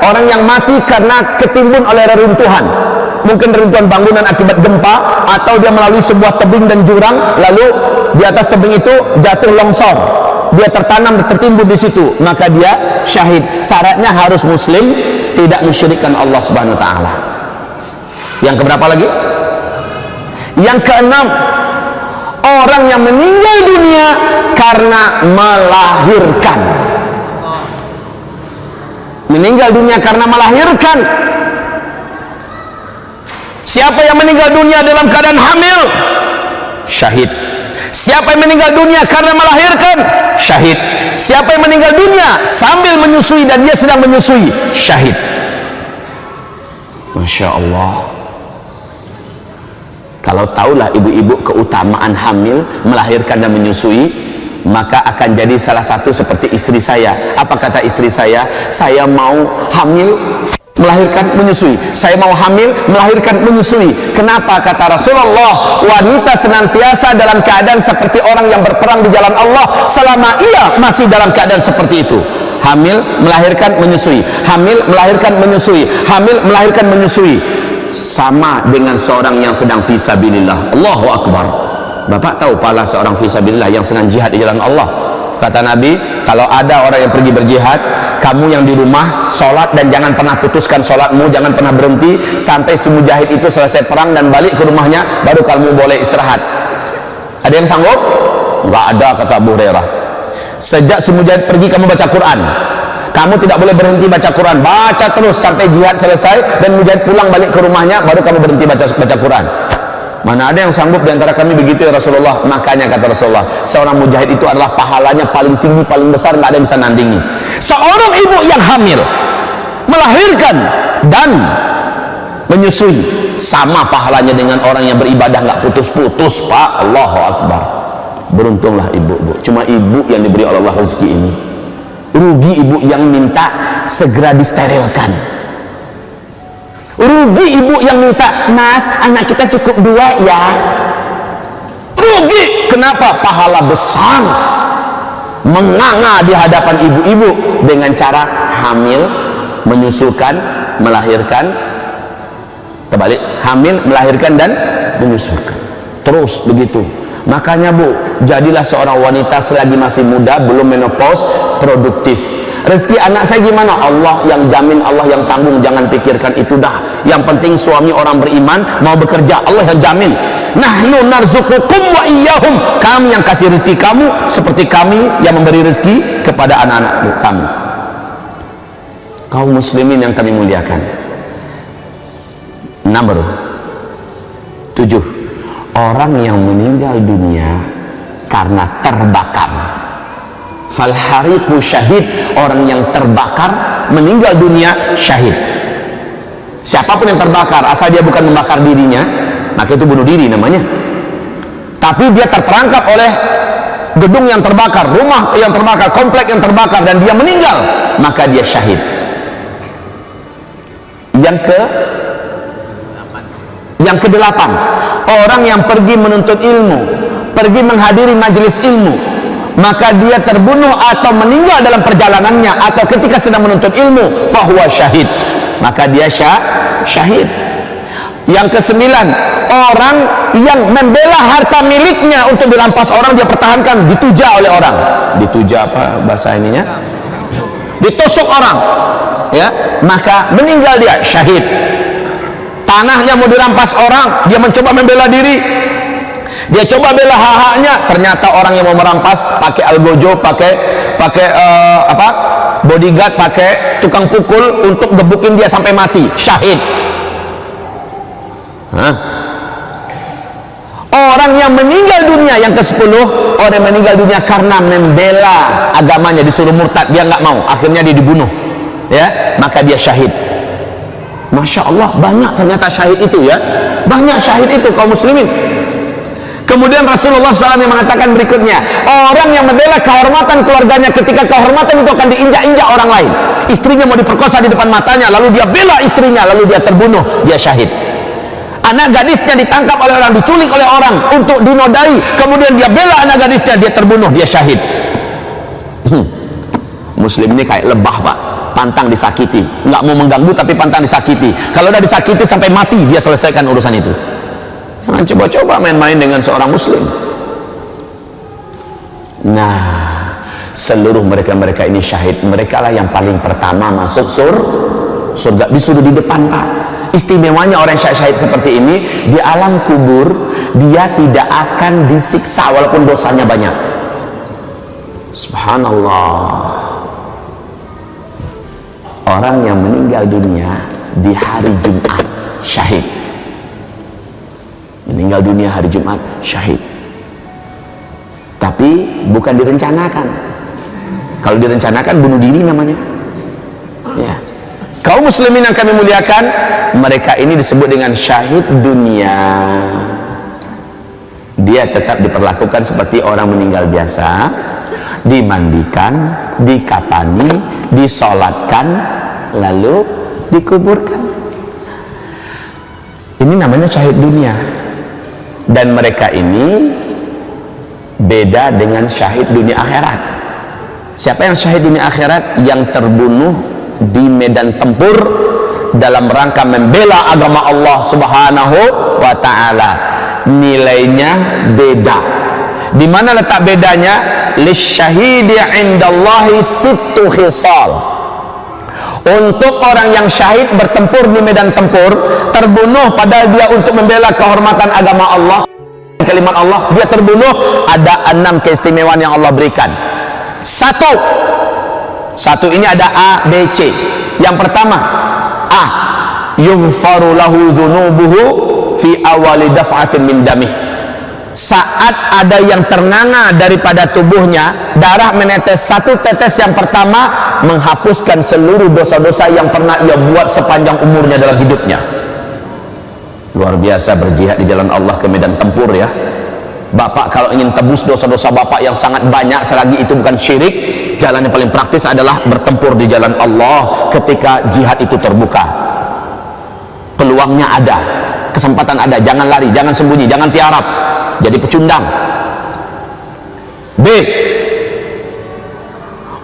orang yang mati karena ketimbun oleh reruntuhan, mungkin reruntuhan bangunan akibat gempa, atau dia melalui sebuah tebing dan jurang, lalu di atas tebing itu jatuh longsor, dia tertanam, tertimbun di situ, maka dia syahid. Syaratnya harus muslim, tidak mensyirikkan Allah Subhanahu wa taala. Yang keberapa lagi? Yang keenam, orang yang meninggal dunia karena melahirkan. Meninggal dunia karena melahirkan. Siapa yang meninggal dunia dalam keadaan hamil? Syahid. Siapa yang meninggal dunia karena melahirkan? Syahid. Siapa yang meninggal dunia sambil menyusui dan dia sedang menyusui? Syahid. Masya Allah. Kalau tahulah ibu-ibu keutamaan hamil, melahirkan dan menyusui, maka akan jadi salah satu seperti istri saya. Apa kata istri saya? Saya mau hamil, melahirkan, menyusui. Saya mau hamil, melahirkan, menyusui. Kenapa? Kata Rasulullah, wanita senantiasa dalam keadaan seperti orang yang berperang di jalan Allah selama ia masih dalam keadaan seperti itu. Hamil, melahirkan, menyusui. Hamil, melahirkan, menyusui. Hamil, melahirkan, menyusui. Sama dengan seorang yang sedang fisabilillah. Allahu Akbar. Bapak tahu pahala seorang fisabilillah yang sedang jihad di jalan Allah? Kata Nabi, kalau ada orang yang pergi berjihad, kamu yang di rumah sholat dan jangan pernah putuskan sholatmu, jangan pernah berhenti sampai si mujahid itu selesai perang dan balik ke rumahnya, baru kamu boleh istirahat. Ada yang sanggup? Enggak ada, kata Abu Hurairah. Sejak si mujahid pergi, kamu baca Quran. Kamu tidak boleh berhenti baca Quran, baca terus sampai jihad selesai dan mujahid pulang balik ke rumahnya, baru kamu berhenti baca Quran. Mana ada yang sanggup di antara kami begitu ya Rasulullah? Makanya kata Rasulullah, seorang mujahid itu adalah pahalanya paling tinggi, paling besar, nggak ada yang bisa nandingi. Seorang ibu yang hamil, melahirkan dan menyusui, sama pahalanya dengan orang yang beribadah nggak putus-putus, Pak. Allahu Akbar. Beruntunglah ibu-ibu. Cuma ibu yang diberi oleh Allah rezeki ini. Rugi ibu yang minta segera disterilkan. Rugi ibu yang minta, Mas, anak kita cukup 2 ya. Rugi. Kenapa? Pahala besar menganga di hadapan ibu-ibu dengan cara hamil, menyusukan, melahirkan, terbalik, hamil, melahirkan dan menyusukan. Terus begitu. Makanya Bu, jadilah seorang wanita selagi masih muda, belum menopause, produktif. Rezeki anak saya gimana? Allah yang jamin, Allah yang tanggung, jangan pikirkan itu dah. Yang penting suami orang beriman, mau bekerja, Allah yang jamin. Nahnu narzuqukum wa iyyahum. Kami yang kasih rezeki kamu, seperti kami yang memberi rezeki kepada anak-anak kami. Kaum muslimin yang kami muliakan. Nomor 7. Orang yang meninggal dunia karena terbakar. Falhariqu syahid. Orang yang terbakar meninggal dunia syahid. Siapapun yang terbakar, asal dia bukan membakar dirinya, maka itu bunuh diri namanya. Tapi dia terperangkap oleh gedung yang terbakar, rumah yang terbakar, komplek yang terbakar, dan dia meninggal, maka dia syahid. Yang ke-8, orang yang pergi menuntut ilmu, pergi menghadiri majelis ilmu, maka dia terbunuh atau meninggal dalam perjalanannya atau ketika sedang menuntut ilmu, fahuwa syahid, maka dia syahid. Yang ke-9, orang yang membela harta miliknya untuk dirampas orang, dia pertahankan, dituja oleh orang. Dituja apa bahasa ininya? Ditusuk orang, ya, maka meninggal dia syahid. Tanahnya mau dirampas orang, dia mencoba membela diri, dia coba bela hak-haknya, ternyata orang yang mau merampas pakai algojo, pakai bodyguard, pakai tukang pukul untuk gebukin dia sampai mati, syahid. Orang yang meninggal dunia yang ke-10, orang yang meninggal dunia karena membela agamanya, disuruh murtad, dia nggak mau, akhirnya dia dibunuh, ya, maka dia syahid. Masya Allah, banyak ternyata syahid itu, ya, banyak syahid itu kaum muslimin. Kemudian Rasulullah SAW yang mengatakan berikutnya, orang yang membela kehormatan keluarganya ketika kehormatan itu akan diinjak-injak orang lain. Istrinya mau diperkosa di depan matanya, lalu dia bela istrinya, lalu dia terbunuh, dia syahid. Anak gadisnya ditangkap oleh orang, diculik oleh orang untuk dinodai, kemudian dia bela anak gadisnya, dia terbunuh, dia syahid. Muslim ini kayak lebah, Pak, pantang disakiti, nggak mau mengganggu tapi pantang disakiti. Kalau udah disakiti sampai mati, dia selesaikan urusan itu. Jangan coba-coba main-main dengan seorang muslim. Nah, seluruh mereka ini syahid. Mereka lah yang paling pertama masuk surga, disuruh di depan, Pak. Istimewanya orang syahid seperti ini, di alam kubur dia tidak akan disiksa walaupun dosanya banyak. Subhanallah. Orang yang meninggal dunia di hari Jumat syahid. Meninggal dunia hari Jumat syahid. Tapi bukan direncanakan. Kalau direncanakan bunuh diri namanya. Ya. Kaum muslimin yang kami muliakan, mereka ini disebut dengan syahid dunia. Dia tetap diperlakukan seperti orang meninggal biasa, dimandikan, dikafani, disolatkan, lalu dikuburkan. Ini namanya syahid dunia. Dan mereka ini beda dengan syahid dunia akhirat. Siapa yang syahid dunia akhirat? Yang terbunuh di medan tempur dalam rangka membela agama Allah Subhanahu wa ta'ala. Nilainya beda. Di mana letak bedanya? Lisyahidi indallahi sittu khisal. Untuk orang yang syahid bertempur di medan tempur, terbunuh padahal dia untuk membela kehormatan agama Allah, kalimat Allah, dia terbunuh, ada 6 keistimewaan yang Allah berikan. Satu ini ada A, B, C. Yang pertama, A, yughfaru lahu dhunubuhu fi awali daf'atin min damih. Saat ada yang ternganga daripada tubuhnya, darah menetes 1 tetes yang pertama, menghapuskan seluruh dosa-dosa yang pernah ia buat sepanjang umurnya dalam hidupnya. Luar biasa berjihad di jalan Allah ke medan tempur ya. Bapak kalau ingin tebus dosa-dosa bapak yang sangat banyak, selagi itu bukan syirik, jalan yang paling praktis adalah bertempur di jalan Allah ketika jihad itu terbuka. Peluangnya ada, kesempatan ada, jangan lari, jangan sembunyi, jangan tiarap, jadi pecundang. B,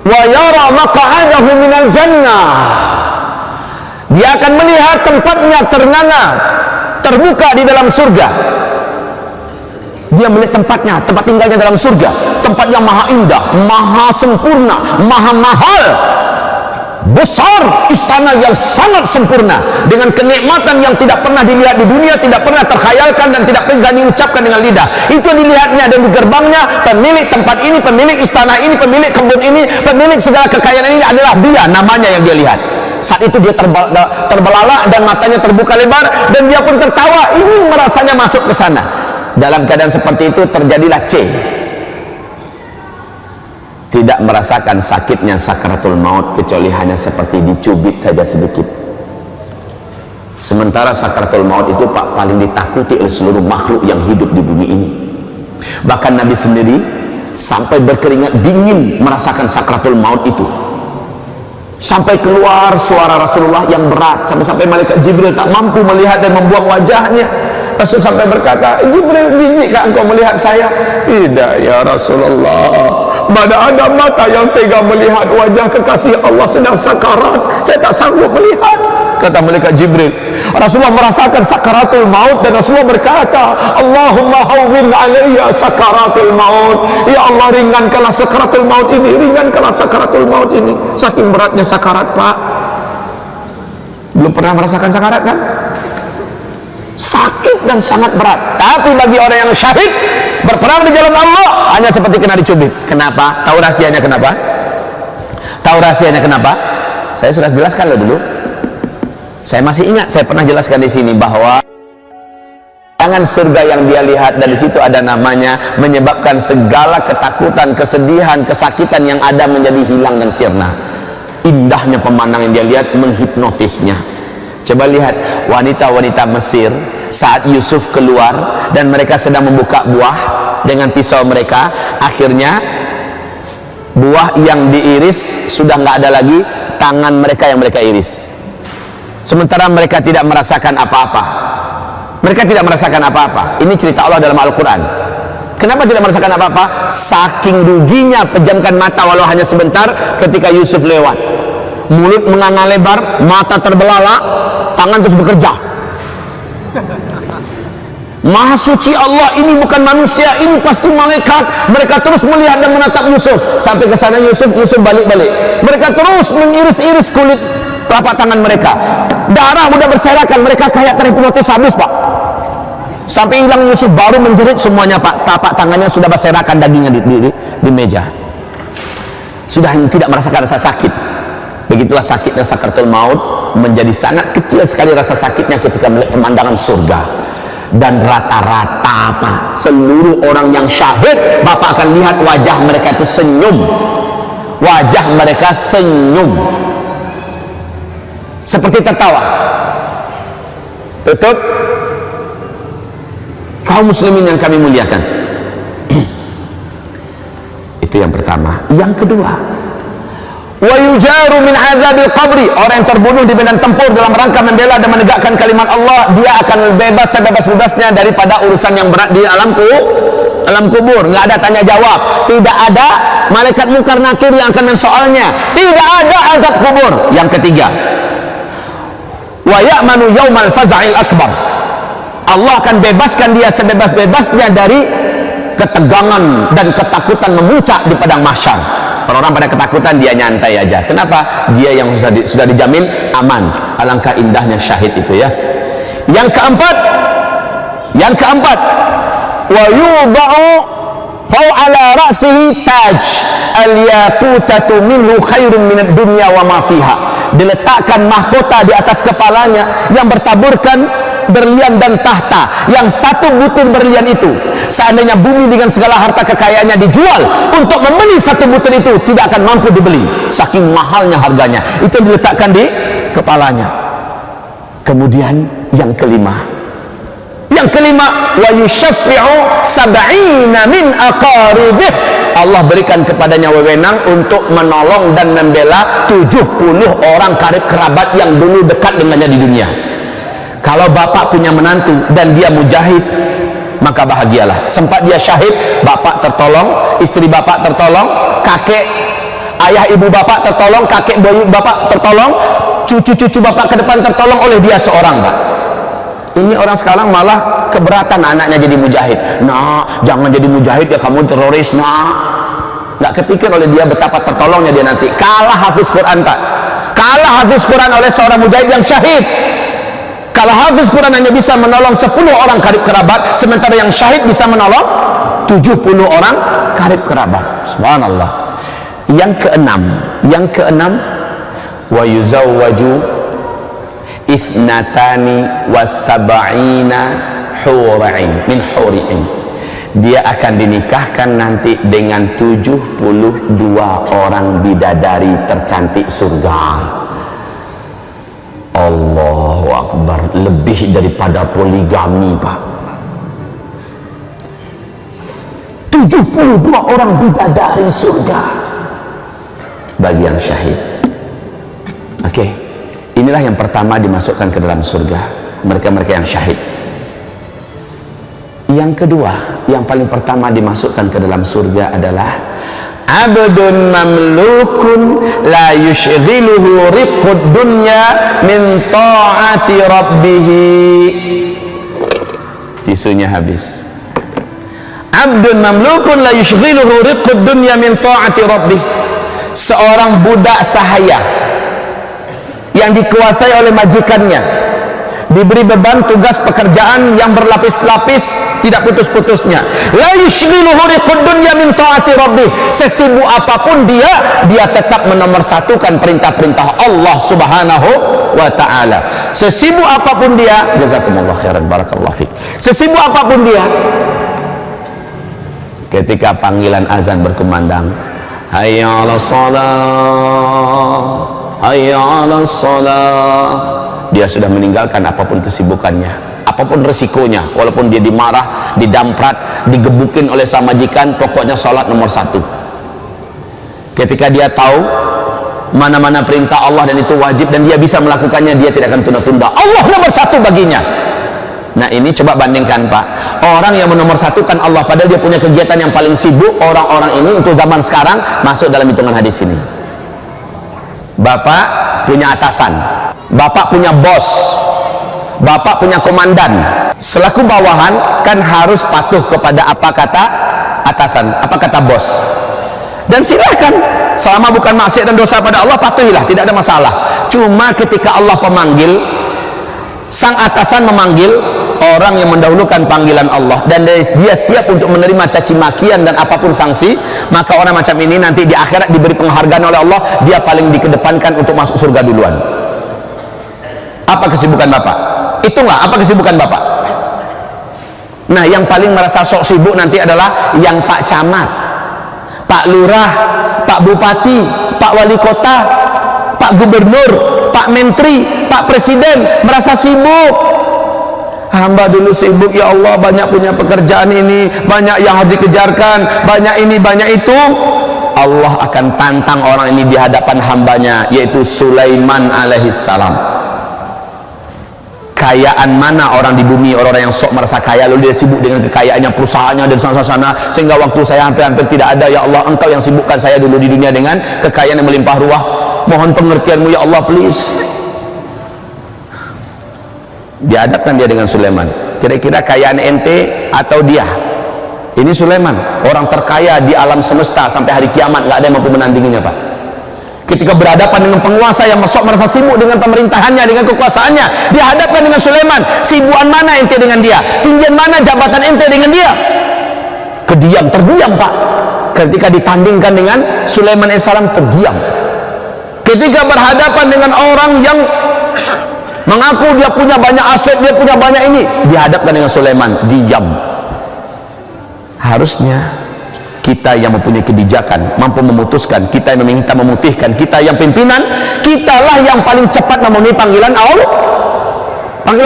wa yara maq'adahu minal jannah. Dia akan melihat tempatnya ternganga, terbuka di dalam surga. Dia melihat tempatnya, tempat tinggalnya dalam surga, tempat yang maha indah, maha sempurna, maha mahal, besar, istana yang sangat sempurna, dengan kenikmatan yang tidak pernah dilihat di dunia, tidak pernah terkhayalkan dan tidak pernah diucapkan dengan lidah. Itu dilihatnya, dan di gerbangnya pemilik tempat ini, pemilik istana ini, pemilik kebun ini, pemilik segala kekayaan ini adalah dia, namanya yang dia lihat. Saat itu dia terbelalak dan matanya terbuka lebar, dan dia pun tertawa, ingin merasanya masuk ke sana. Dalam keadaan seperti itu terjadilah C, tidak merasakan sakitnya sakaratul maut, kecuali hanya seperti dicubit saja sedikit. Sementara sakaratul maut itu Pak, paling ditakuti oleh seluruh makhluk yang hidup di bumi ini. Bahkan Nabi sendiri sampai berkeringat dingin merasakan sakaratul maut itu, sampai keluar suara Rasulullah yang berat, sampai malaikat Jibril tak mampu melihat dan membuang wajahnya. Rasul sampai berkata, Jibril, jijikkah engkau melihat saya? Tidak ya Rasulullah, mana ada mata yang tega melihat wajah kekasih Allah sedang sakarat, saya tak sanggup melihat, kata malaikat Jibril. Rasulullah merasakan sakaratul maut, dan Rasulullah berkata, Allahumma hawwin alayya sakaratul maut, ya Allah, ringankanlah sakaratul maut ini, ringankanlah sakaratul maut ini. Saking beratnya sakarat Pak. Belum pernah merasakan sakarat kan? Sakit dan sangat berat. Tapi bagi orang yang syahid berperang di jalan Allah, hanya seperti kena dicubit. Kenapa? Tahu rahasianya kenapa? Tahu rahasianya kenapa? Saya sudah jelaskan loh dulu. Saya masih ingat, saya pernah jelaskan di sini bahwa jangan surga yang dia lihat, dan di situ ada namanya, menyebabkan segala ketakutan, kesedihan, kesakitan yang ada menjadi hilang dan sirna. Indahnya pemandangan yang dia lihat menghipnotisnya. Coba lihat wanita-wanita Mesir saat Yusuf keluar dan mereka sedang membuka buah dengan pisau mereka, akhirnya buah yang diiris sudah nggak ada lagi, tangan mereka yang mereka iris. Sementara mereka tidak merasakan apa-apa. Mereka tidak merasakan apa-apa. Ini cerita Allah dalam Al-Quran. Kenapa tidak merasakan apa-apa? Saking ruginya pejamkan mata walau hanya sebentar ketika Yusuf lewat. Mulut menganga lebar, mata terbelalak, tangan terus bekerja. Maha suci Allah, ini bukan manusia, ini pasti malaikat. Mereka terus melihat dan menatap Yusuf. Sampai ke sana Yusuf balik-balik. Mereka terus mengiris-iris kulit telapak tangan mereka. Darah mudah berserakan, mereka kayak terhipnotis habis Pak. Sampai hilang Yusuf, baru menjerit semuanya Pak. Telapak tangannya sudah berserakan dagingnya di meja. Sudah tidak merasakan rasa sakit. Begitulah sakitnya sakaratul maut, menjadi sangat kecil sekali rasa sakitnya ketika melihat pemandangan surga. Dan rata-rata Pak, seluruh orang yang syahid, Bapak akan lihat wajah mereka itu senyum. Wajah mereka senyum. seperti tertawa. Tutup. Kaum muslimin yang kami muliakan, itu yang pertama. Yang kedua, wa yujaru min azabil qabri, orang yang terbunuh di medan tempur dalam rangka membela dan menegakkan kalimat Allah, dia akan bebas sebebas-bebasnya daripada urusan yang berat di alam kubur. Nggak ada tanya jawab, tidak ada malaikat mungkar nakir yang akan mensoalnya, tidak ada azab kubur. Yang ketiga, wa ya'manu yaumal faza'il akbar, Allah akan bebaskan dia sebebas-bebasnya dari ketegangan dan ketakutan memuncak di padang mahsyar. Orang-orang pada ketakutan, dia nyantai aja. Kenapa? Dia yang sudah dijamin aman. Alangkah indahnya syahid itu ya. Yang keempat, wa yudha'u faw'ala ra'sihi taj al-yaqutatu minhu khairun minad dunya wa ma fiha. Diletakkan mahkota di atas kepalanya yang bertaburkan berlian dan tahta, yang satu butir berlian itu, seandainya bumi dengan segala harta kekayaannya dijual untuk membeli satu butir itu, tidak akan mampu dibeli, saking mahalnya harganya. Itu diletakkan di kepalanya. Kemudian yang kelima, wa yushaffi'u sab'ina min aqaribih, Allah berikan kepadanya wewenang untuk menolong dan membela 70 orang karib kerabat yang dulu dekat dengannya di dunia. Kalau bapak punya menantu dan dia mujahid, maka bahagialah. Sempat dia syahid, bapak tertolong, istri bapak tertolong, kakek, ayah ibu bapak tertolong, kakek boyu bapak tertolong, cucu-cucu bapak ke depan tertolong oleh dia seorang, Pak. Ini orang sekarang malah keberatan anaknya jadi mujahid. Nah, jangan jadi mujahid ya, kamu teroris. Nah, nggak kepikir oleh dia betapa tertolongnya dia nanti. Kalah hafiz Quran, Pak. Kalah hafiz Quran oleh seorang mujahid yang syahid. Kalau hafiz Quran hanya bisa menolong 10 orang karib kerabat, sementara yang syahid bisa menolong 70 orang karib kerabat. Subhanallah. Yang keenam, wa yuzawwaju ithnatani wasab'ina hura'in min huri'in. Dia akan dinikahkan nanti dengan 72 orang bidadari tercantik surga. Allahu Akbar, lebih daripada poligami, Pak. 72 orang bidadari surga bagi yang syahid. Oke, inilah yang pertama dimasukkan ke dalam surga, mereka-mereka yang syahid. Yang kedua, yang paling pertama dimasukkan ke dalam surga adalah abdun mamlukun la yushghiluhu riqqud dunya min ta'ati rabbih. Tisunya habis. Abdun mamlukun la yushghiluhu riqqud dunya min ta'ati rabbih. Seorang budak sahaya yang dikuasai oleh majikannya, diberi beban tugas pekerjaan yang berlapis-lapis, tidak putus-putusnya. La yushghiluhu riqqud dunya min ta'ati rabbih. Sesibuk apapun dia tetap menomorsatukan perintah-perintah Allah Subhanahu wa taala. Sesibuk apapun dia, jazakumullah khairan barakallahu fik. Sesibuk apapun dia, ketika panggilan azan berkumandang, hayya 'alas shalah, hayya 'alas shalah, dia sudah meninggalkan apapun kesibukannya, apapun resikonya, walaupun dia dimarah, didamprat, digebukin oleh sang majikan, pokoknya sholat nomor 1. Ketika dia tahu mana-mana perintah Allah dan itu wajib dan dia bisa melakukannya, dia tidak akan tunda-tunda. Allah nomor 1 baginya. Nah, ini coba bandingkan, Pak. Orang yang menomorsatukan Allah padahal dia punya kegiatan yang paling sibuk, orang-orang ini untuk zaman sekarang masuk dalam hitungan hadis ini. Bapak punya atasan, bapak punya bos, bapak punya komandan. Selaku bawahan kan harus patuh kepada apa kata atasan, apa kata bos. Dan silakan, selama bukan maksiat dan dosa pada Allah, patuhilah, tidak ada masalah. Cuma ketika Allah pemanggil, sang atasan memanggil orang yang mendahulukan panggilan Allah dan dia siap untuk menerima caci makian dan apapun sanksi, maka orang macam ini nanti di akhirat diberi penghargaan oleh Allah, dia paling dikedepankan untuk masuk surga duluan. Apa kesibukan bapak? Itulah apa kesibukan bapak. Nah, yang paling merasa sok sibuk nanti adalah yang Pak Camat, Pak Lurah, Pak Bupati, Pak Wali Kota, Pak Gubernur, Pak Menteri, Pak Presiden merasa sibuk. Hamba dulu sibuk, ya Allah, banyak punya pekerjaan ini, banyak yang harus dikejarkan, banyak ini, banyak itu. Allah akan tantang orang ini di hadapan hambanya, yaitu Sulaiman alaihissalam. Kayaan mana orang di bumi, orang-orang yang sok merasa kaya lalu dia sibuk dengan kekayaannya, perusahaannya dan sana-sana, sehingga waktu saya hampir-hampir tidak ada. Ya Allah, Engkau yang sibukkan saya dulu di dunia dengan kekayaan yang melimpah ruah. Mohon pengertianmu ya Allah, please. Dihadapkan dia dengan Sulaiman. Kira-kira kayaan ente atau dia? Ini Sulaiman, orang terkaya di alam semesta sampai hari kiamat, nggak ada yang mampu menandinginya, Pak. Ketika berhadapan dengan penguasa yang sok merasa sibuk dengan pemerintahannya, dengan kekuasaannya, dihadapkan dengan Sulaiman, sibuan mana ente dengan dia? Tinggian mana jabatan ente dengan dia? Terdiam, Pak. Ketika ditandingkan dengan Sulaiman AS, terdiam. Ketika berhadapan dengan orang yang mengaku dia punya banyak aset, dia punya banyak ini, dihadapkan dengan Sulaiman, diam. Harusnya kita yang mempunyai kebijakan, mampu memutuskan, kita yang meminta memutihkan, kita yang pimpinan, kitalah yang paling cepat memenuhi panggilan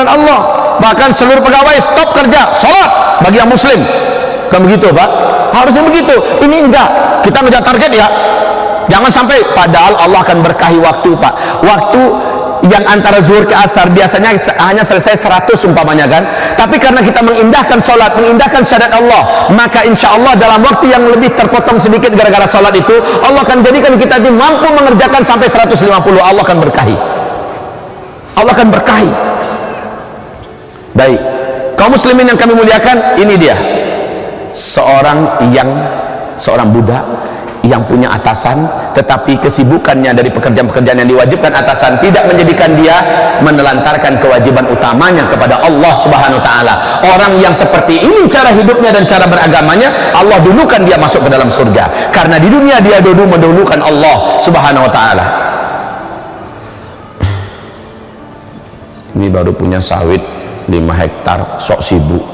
Allah. Bahkan seluruh pegawai stop kerja, sholat bagi yang muslim. Kan begitu, Pak? Harusnya begitu. Ini enggak, kita ngejar target ya, jangan sampai. Padahal Allah akan berkahi waktu, Pak. Waktu yang antara zuhur ke asar biasanya hanya selesai 100 umpamanya kan, tapi karena kita mengindahkan sholat, mengindahkan syahadat Allah, maka insya Allah dalam waktu yang lebih terpotong sedikit gara-gara sholat itu, Allah akan jadikan kita ini mampu mengerjakan sampai 150. Allah akan berkahi, Allah akan berkahi. Baik, kaum muslimin yang kami muliakan, ini dia seorang budak yang punya atasan, tetapi kesibukannya dari pekerjaan-pekerjaan yang diwajibkan atasan tidak menjadikan dia menelantarkan kewajiban utamanya kepada Allah Subhanahu wa taala. Orang yang seperti ini cara hidupnya dan cara beragamanya, Allah dulukan dia masuk ke dalam surga, karena di dunia dia dulu mendahulukan Allah Subhanahu wa taala. Ini baru punya sawit 5 hektar, sok sibuk.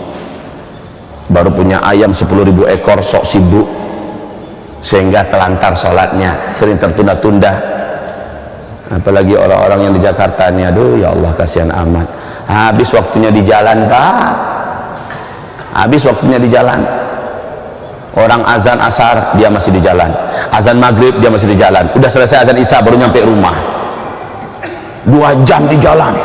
Baru punya ayam 10.000 ekor, sok sibuk, sehingga telantar sholatnya, sering tertunda-tunda. Apalagi orang-orang yang di Jakarta ini, aduh ya Allah, kasihan amat, habis waktunya di jalan, Pak. Habis waktunya di jalan. Orang azan asar dia masih di jalan, azan maghrib dia masih di jalan, udah selesai azan isya baru nyampe rumah. 2 jam di jalan,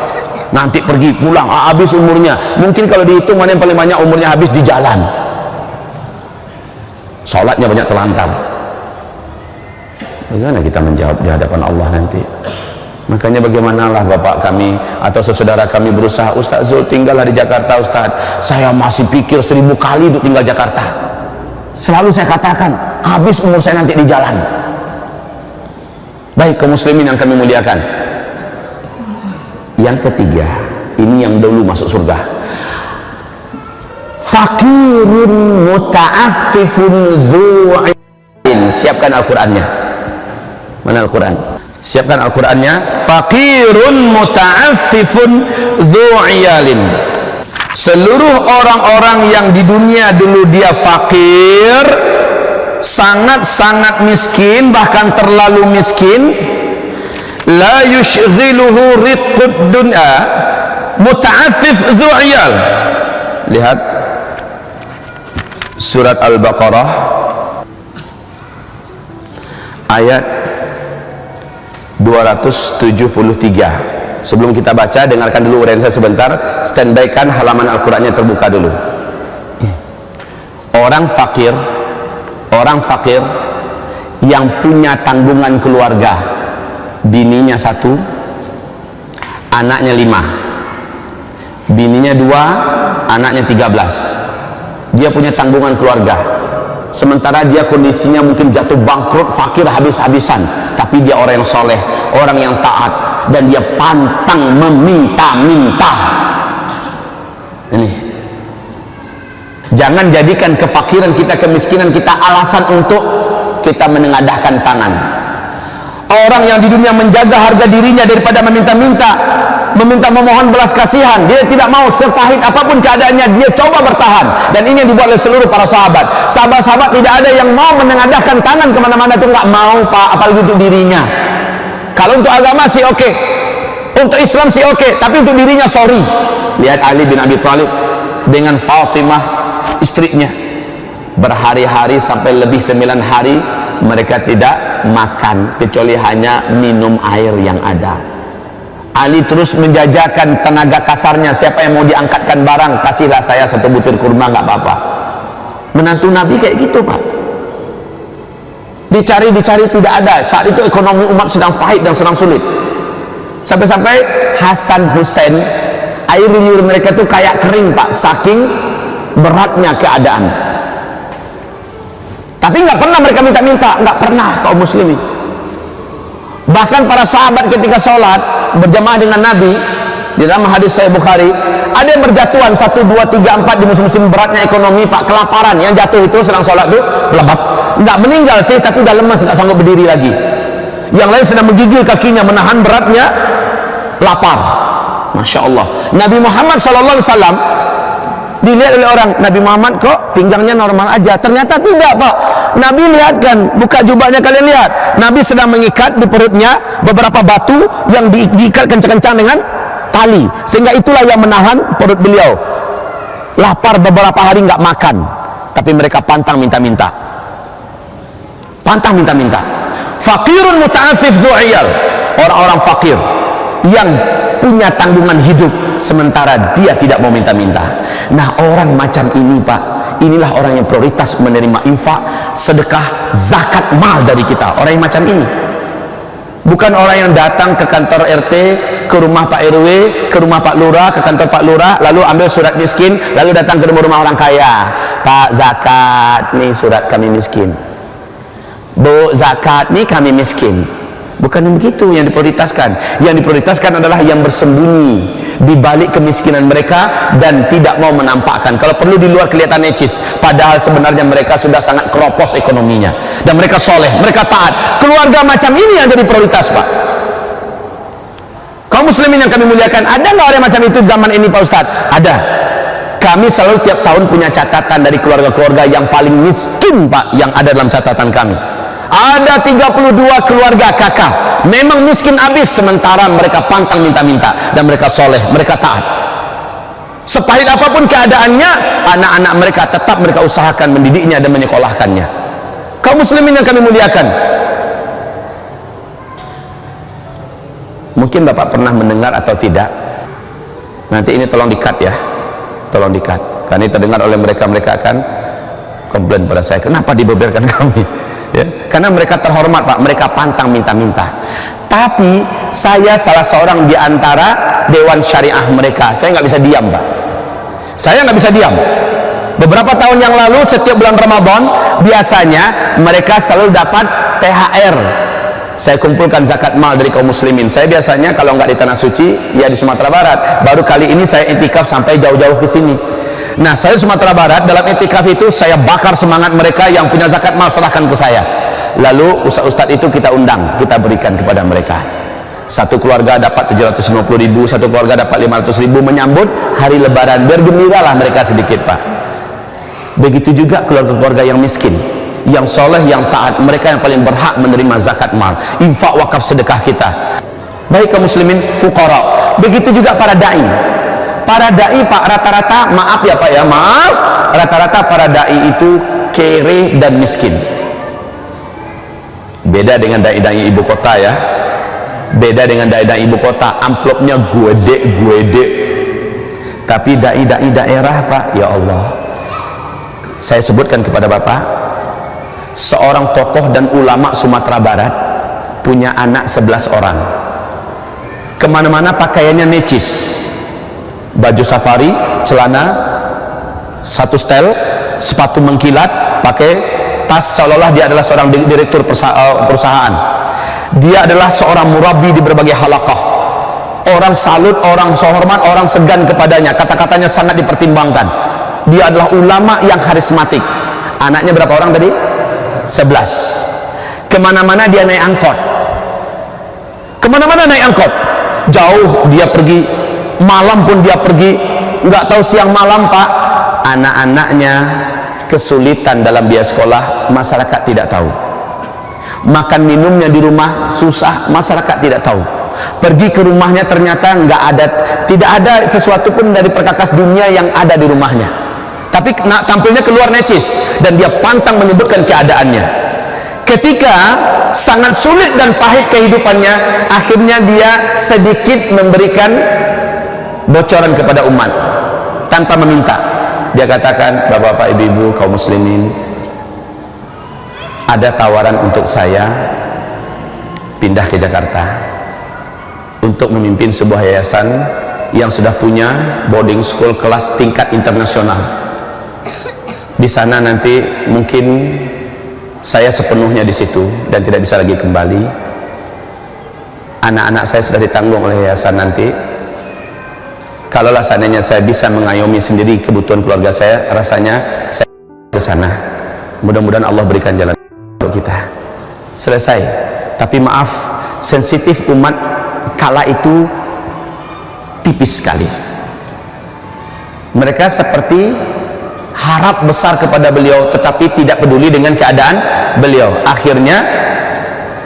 nanti pergi pulang, habis umurnya. Mungkin kalau dihitung mana yang paling banyak umurnya habis di jalan. Sholatnya banyak telantar. Bagaimana kita menjawab di hadapan Allah nanti? Makanya bagaimanalah bapak kami atau saudara kami berusaha, Ustaz Zul tinggallah di Jakarta Ustaz, saya masih pikir 1000 kali untuk tinggal Jakarta. Selalu saya katakan, habis umur saya nanti di jalan. Baik kaum muslimin yang kami muliakan, yang ketiga, ini yang dulu masuk surga. Fakirun muta'affifun dzu'in. Siapkan Al-Qur'annya. Mana Al-Qur'an? Siapkan Al-Qur'annya. Fakirun muta'affifun dzu'iyalin. Seluruh orang-orang yang di dunia dulu dia fakir, sangat-sangat miskin, bahkan terlalu miskin, la yushghiluhu riqqud dunya, muta'affif dzu'iyal. Lihat surat Al-Baqarah ayat 273. Sebelum kita baca, dengarkan dulu uraian saya sebentar. Standby kan halaman Al-Qur'annya terbuka dulu. Orang fakir yang punya tanggungan keluarga, bininya 1, anaknya 5, bininya 2, anaknya 13. Dia punya tanggungan keluarga, sementara dia kondisinya mungkin jatuh bangkrut, fakir habis-habisan, tapi dia orang yang soleh, orang yang taat, dan dia pantang meminta-minta. Ini jangan jadikan kefakiran kita, kemiskinan kita alasan untuk kita menengadahkan tangan. Orang yang di dunia menjaga harga dirinya daripada meminta-minta, memohon belas kasihan, dia tidak mau, sepahit apapun keadaannya dia coba bertahan. Dan ini yang dibuat oleh seluruh para sahabat. Sahabat-sahabat tidak ada yang mau menengadahkan tangan kemana-mana, itu nggak mau, Pak, apalagi untuk dirinya. Kalau untuk agama sih oke. Untuk Islam sih oke, tapi untuk dirinya sorry. Lihat Ali bin Abi Thalib dengan Fatimah istrinya, berhari-hari sampai lebih 9 hari mereka tidak makan kecuali hanya minum air yang ada. Ali terus menjajakan tenaga kasarnya, siapa yang mau diangkatkan barang, kasihlah saya 1 butir kurma, nggak apa-apa. Menantu Nabi kayak gitu, Pak. Dicari tidak ada. Saat itu ekonomi umat sedang pahit dan sedang sulit. Sampai-sampai Hasan Hussein, air liur mereka itu kayak kering, Pak, saking beratnya keadaan. Tapi nggak pernah mereka minta-minta, nggak pernah kaum muslimin. Bahkan para sahabat ketika sholat berjamaah dengan Nabi, di dalam hadis Sahih Bukhari, ada yang berjatuhan 1, 2, 3, 4 di musim-musim beratnya ekonomi, Pak, kelaparan. Yang jatuh itu sedang sholat itu lebap, nggak meninggal sih, tapi udah lemas, nggak sanggup berdiri lagi. Yang lain sedang menggigil kakinya menahan beratnya lapar. Masya Allah. Nabi Muhammad SAW dilihat oleh orang, Nabi Muhammad kok pinggangnya normal aja. Ternyata tidak, Pak. Nabi lihatkan, buka jubahnya, kalian lihat, Nabi sedang mengikat di perutnya beberapa batu yang diikat kencang-kencang dengan tali, sehingga itulah yang menahan perut beliau. Lapar beberapa hari nggak makan, tapi mereka pantang minta-minta. Pantang minta-minta. Fakirun muta'afif du'iyal, orang-orang fakir yang punya tanggungan hidup sementara dia tidak mau minta-minta. Nah, orang macam ini, Pak, inilah orang yang prioritas menerima infak, sedekah, zakat mal dari kita. Orang yang macam ini, bukan orang yang datang ke kantor RT, ke rumah Pak RW, ke rumah Pak Lurah, ke kantor Pak Lurah, lalu ambil surat miskin, lalu datang ke rumah orang kaya. Pak, zakat nih, surat kami miskin. Bu, zakat nih, kami miskin. Bukan begitu yang diprioritaskan. Yang diprioritaskan adalah yang bersembunyi di balik kemiskinan mereka dan tidak mau menampakkan. Kalau perlu di luar kelihatan necis, padahal sebenarnya mereka sudah sangat keropos ekonominya, dan mereka soleh, mereka taat. Keluarga macam ini yang jadi prioritas, Pak. Kaum muslimin yang kami muliakan, ada nggak orang macam itu zaman ini, Pak Ustadz? Ada. Kami selalu tiap tahun punya catatan dari keluarga-keluarga yang paling miskin, Pak, yang ada dalam catatan kami. Ada 32 keluarga kakak memang miskin habis, sementara mereka pantang minta-minta dan mereka soleh, mereka taat. Sepahit apapun keadaannya, anak-anak mereka tetap mereka usahakan mendidiknya dan menyekolahkannya. Kaum muslimin yang kami muliakan, mungkin Bapak pernah mendengar atau tidak, nanti ini tolong di-cut ya, tolong di-cut, karena ini terdengar oleh mereka akan komplain pada saya, kenapa dibeberkan kami ya? Karena mereka terhormat, Pak, mereka pantang minta-minta. Tapi saya salah seorang di antara dewan syariah mereka, saya nggak bisa diam, Pak, saya nggak bisa diam. Beberapa tahun yang lalu setiap bulan Ramadan biasanya mereka selalu dapat THR. Saya kumpulkan zakat mal dari kaum muslimin. Saya biasanya kalau nggak di Tanah Suci ya di Sumatera Barat. Baru kali ini saya iktikaf sampai jauh-jauh ke sini. Nah, saya Sumatera Barat, dalam iktikaf itu saya bakar semangat mereka yang punya zakat mal, serahkan ke saya. Lalu ustaz-ustaz itu kita undang, kita berikan kepada mereka. Satu keluarga dapat 750.000, satu keluarga dapat 500.000 menyambut hari lebaran. Biar gembiralah mereka sedikit, Pak. Begitu juga keluarga-keluarga yang miskin, yang soleh, yang taat, mereka yang paling berhak menerima zakat mal, infak, wakaf, sedekah kita. Baik kaum muslimin fuqara. Begitu juga para dai. Para dai, Pak, rata-rata, maaf ya Pak ya, maaf, rata-rata para dai itu kere dan miskin. Beda dengan dai-dai ibu kota ya, beda dengan dai-dai ibu kota, amplopnya gede. Tapi dai-dai daerah, Pak, ya Allah, saya sebutkan kepada Bapak, seorang tokoh dan ulama Sumatera Barat punya anak 11 orang. Kemana-mana pakaiannya necis, baju safari, celana satu setel, sepatu mengkilat, pakai tas seolah-olah dia adalah seorang direktur perusahaan. Dia adalah seorang murabi di berbagai halaqah. Orang salut, orang hormat, orang segan kepadanya, kata-katanya sangat dipertimbangkan. Dia adalah ulama yang karismatik. Anaknya berapa orang tadi? 11. Kemana-mana dia naik angkot, kemana-mana naik angkot, jauh dia pergi, malam pun dia pergi, nggak tahu siang malam, Pak. Anak-anaknya kesulitan dalam biaya sekolah, masyarakat tidak tahu. Makan minumnya di rumah susah, masyarakat tidak tahu. Pergi ke rumahnya, ternyata tidak ada sesuatu pun dari perkakas dunia yang ada di rumahnya, tapi tampilnya keluar necis, dan dia pantang menyebutkan keadaannya. Ketika sangat sulit dan pahit kehidupannya, akhirnya dia sedikit memberikan bocoran kepada umat tanpa meminta. Dia katakan, bapak-bapak, ibu-ibu, kaum muslimin, ada tawaran untuk saya pindah ke Jakarta untuk memimpin sebuah yayasan yang sudah punya boarding school kelas tingkat internasional. Di sana nanti mungkin saya sepenuhnya di situ dan tidak bisa lagi kembali. Anak-anak saya sudah ditanggung oleh yayasan nanti. Kalaulah seandainya saya bisa mengayomi sendiri kebutuhan keluarga saya, rasanya saya ke sana. Mudah-mudahan Allah berikan jalan untuk kita. Selesai. Tapi maaf, sensitif umat kala itu tipis sekali. Mereka seperti harap besar kepada beliau, tetapi tidak peduli dengan keadaan beliau. Akhirnya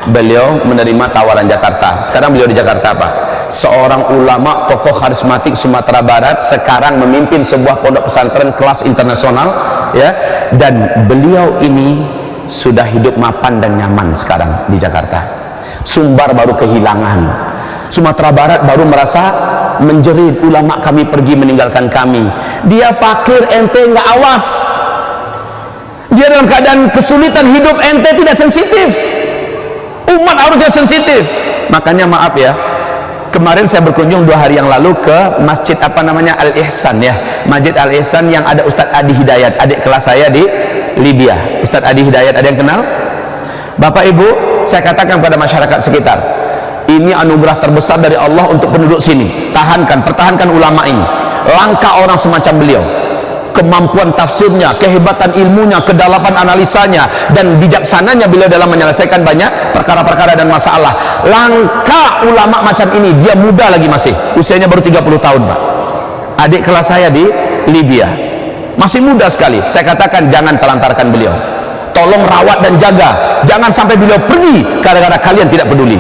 beliau menerima tawaran Jakarta. Sekarang beliau di Jakarta, Pak, seorang ulama tokoh karismatik Sumatera Barat, sekarang memimpin sebuah pondok pesantren kelas internasional, ya. Dan beliau ini sudah hidup mapan dan nyaman sekarang di Jakarta. Sumbar baru kehilangan, Sumatera Barat baru merasa menjerit, ulama kami pergi meninggalkan kami. Dia fakir, ente nggak awas. Dia dalam keadaan kesulitan hidup, ente tidak sensitif. Umat harusnya sensitif. Makanya maaf ya, kemarin saya berkunjung 2 hari yang lalu ke masjid Al-Ihsan, ya, Masjid Al-Ihsan yang ada Ustadz Adi Hidayat, adik kelas saya di Libya. Ustadz Adi Hidayat, ada yang kenal? Bapak Ibu, saya katakan pada masyarakat sekitar, ini anugerah terbesar dari Allah untuk penduduk sini. Pertahankan ulama ini. Langka orang semacam beliau. Kemampuan tafsirnya, kehebatan ilmunya, kedalaman analisanya, dan bijaksananya beliau dalam menyelesaikan banyak perkara-perkara dan masalah. Langka ulama macam ini. Dia muda lagi masih. Usianya baru 30 tahun, Pak. Adik kelas saya di Libya. Masih muda sekali. Saya katakan jangan telantarkan beliau. Tolong rawat dan jaga. Jangan sampai beliau pergi gara-gara kalian tidak peduli.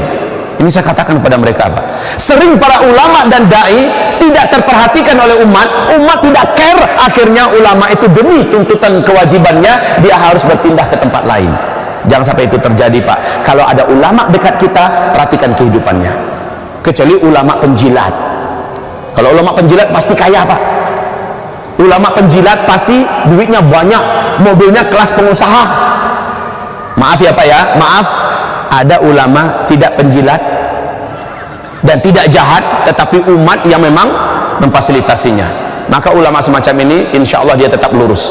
Ini saya katakan kepada mereka, Pak. Sering para ulama dan dai tidak terperhatikan oleh umat tidak care, akhirnya ulama itu demi tuntutan kewajibannya dia harus berpindah ke tempat lain. Jangan sampai itu terjadi, Pak. Kalau ada ulama dekat kita, perhatikan kehidupannya. Kecuali ulama penjilat. Kalau ulama penjilat pasti kaya, Pak. Ulama penjilat pasti duitnya banyak, mobilnya kelas pengusaha. Maaf ya, Pak ya, maaf. Ada ulama tidak penjilat dan tidak jahat, tetapi umat yang memang memfasilitasinya. Maka ulama semacam ini insya Allah dia tetap lurus.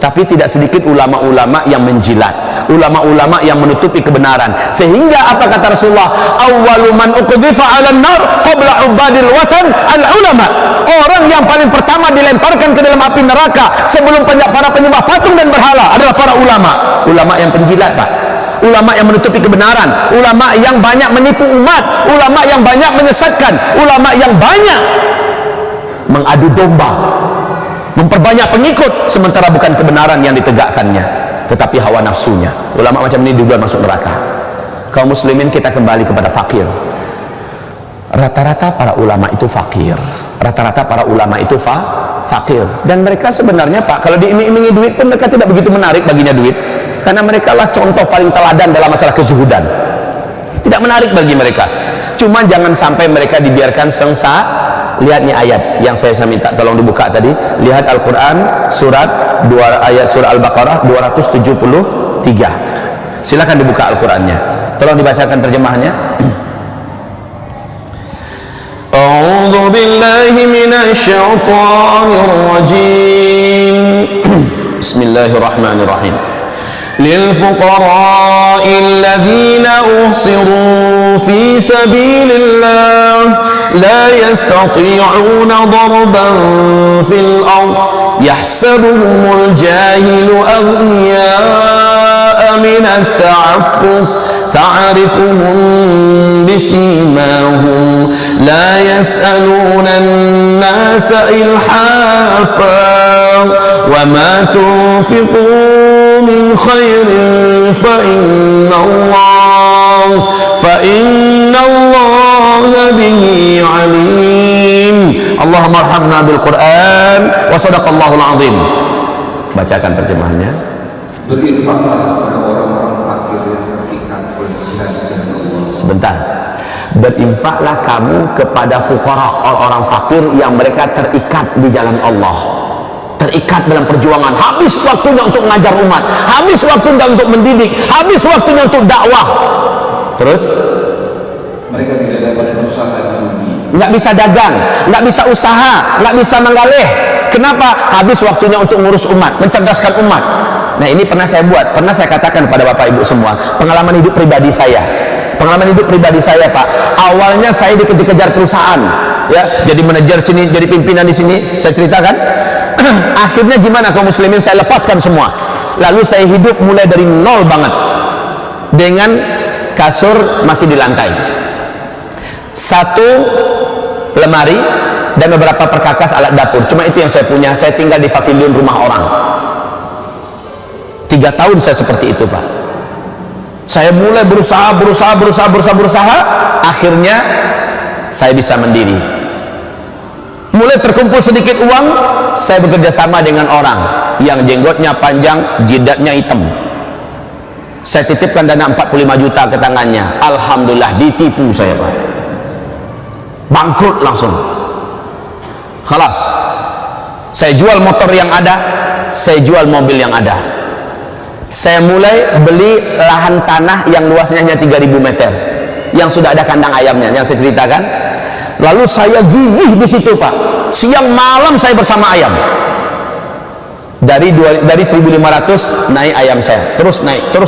Tapi tidak sedikit ulama-ulama yang menjilat, ulama-ulama yang menutupi kebenaran. Sehingga apa kata Rasulullah, awwalu man uqdhifa 'alan nar qabla ubadil wathan al-ulama. Orang yang paling pertama dilemparkan ke dalam api neraka sebelum para penyembah patung dan berhala adalah para ulama. Ulama yang penjilat, Pak. Ulama yang menutupi kebenaran, ulama yang banyak menipu umat, ulama yang banyak menyesatkan, ulama yang banyak mengadu domba, memperbanyak pengikut, sementara bukan kebenaran yang ditegakkannya, tetapi hawa nafsunya. Ulama macam ini duluan masuk neraka. Kaum muslimin, kita kembali kepada fakir. Rata-rata para ulama itu fakir. Rata-rata para ulama itu fakir. Dan mereka sebenarnya, Pak, kalau diiming-imingi duit pun mereka tidak begitu menarik baginya duit. Karena mereka lah contoh paling teladan dalam masalah kezuhudan. Tidak menarik bagi mereka. Cuma jangan sampai mereka dibiarkan sengsa. Lihat nih ayat yang saya minta tolong dibuka tadi. Lihat Al-Quran surat surah Al-Baqarah 273. Silakan dibuka Al-Qurannya. Tolong dibacakan terjemahannya. A'udzu billahi minasy syaithanir rajim. Bismillahirrahmanirrahim. للفقراء الذين أحصروا في سبيل الله لا يستطيعون ضربا في الأرض يحسبهم الجاهل أغنياء من التعفف تعرفهم بسيماهم لا يسألون الناس إلحافا وما تنفقون من خير فإن الله bihi alim. Allahumma arhamna bil Qur'an wa sadaqallahul azim. Bacakan terjemahannya. Berinfaklah kepada orang-orang fakir yang terikat oleh jihad di jalan Allah. Sebentar. Berinfaklah kamu kepada fuqara, orang-orang fakir yang mereka terikat di jalan Allah, terikat dalam perjuangan, habis waktunya untuk mengajar umat, habis waktunya untuk mendidik, habis waktunya untuk dakwah. Terus mereka tidak dapat berusaha rugi, nggak bisa dagang, nggak bisa usaha, nggak bisa menggaleh. Kenapa? Habis waktunya untuk ngurus umat, mencerdaskan umat. Nah, ini pernah saya buat, pernah saya katakan kepada Bapak Ibu semua, pengalaman hidup pribadi saya. Pengalaman hidup pribadi saya, Pak. Awalnya saya dikejar-kejar perusahaan, ya, jadi manajer sini, jadi pimpinan di sini, saya ceritakan. Akhirnya gimana kaum muslimin, saya lepaskan semua. Lalu saya hidup mulai dari nol banget, dengan kasur masih di lantai, satu lemari dan beberapa perkakas alat dapur, cuma itu yang saya punya. Saya tinggal di pavilion rumah orang. 3 tahun saya seperti itu, Pak. Saya mulai berusaha, akhirnya saya bisa mandiri. Mulai terkumpul sedikit uang, saya bekerja sama dengan orang yang jenggotnya panjang, jidatnya hitam. Saya titipkan dana 45 juta ke tangannya. Alhamdulillah, ditipu saya, Pak. Bangkrut langsung. Khalas. Saya jual motor yang ada, saya jual mobil yang ada. Saya mulai beli lahan tanah yang luasnya hanya 3000 meter, yang sudah ada kandang ayamnya, yang saya ceritakan. Lalu saya gigih di situ, Pak. Siang malam saya bersama ayam. Dari 1.500 naik ayam saya, terus